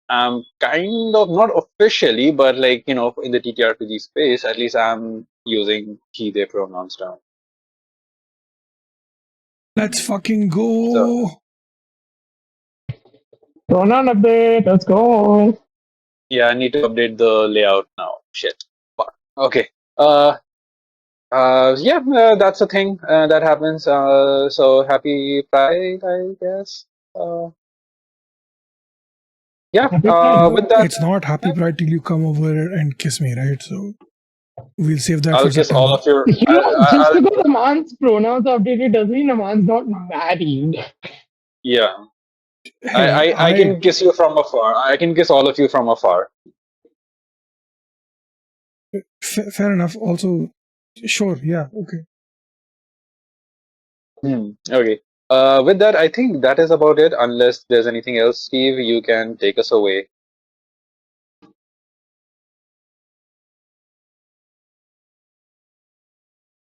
A: I'm kind of not officially, but like in the TTRPG space, at least I'm using he/they pronouns now.
D: Let's fucking go.
A: So
C: Pronoun update. Let's go.
A: yeah, I need to update the layout now. Shit. Fuck. Okay. That's a thing that happens. So happy Pride, I guess.
C: Happy Pride.
A: With that,
D: It's not Happy Pride till you come over and kiss me, right? So we'll save that
A: I'll
D: for
A: kiss
D: September.
A: all of your.
C: You know, just
A: I'll
C: because Aman's pronouns updated doesn't mean Aman's not married.
A: yeah.
D: Hey,
A: I can kiss you from afar. I can kiss all of you from afar.
D: fair enough. Also, sure, yeah, okay.
A: Okay. With that, I think that is about it. Unless there's anything else, Steve, you can take us away.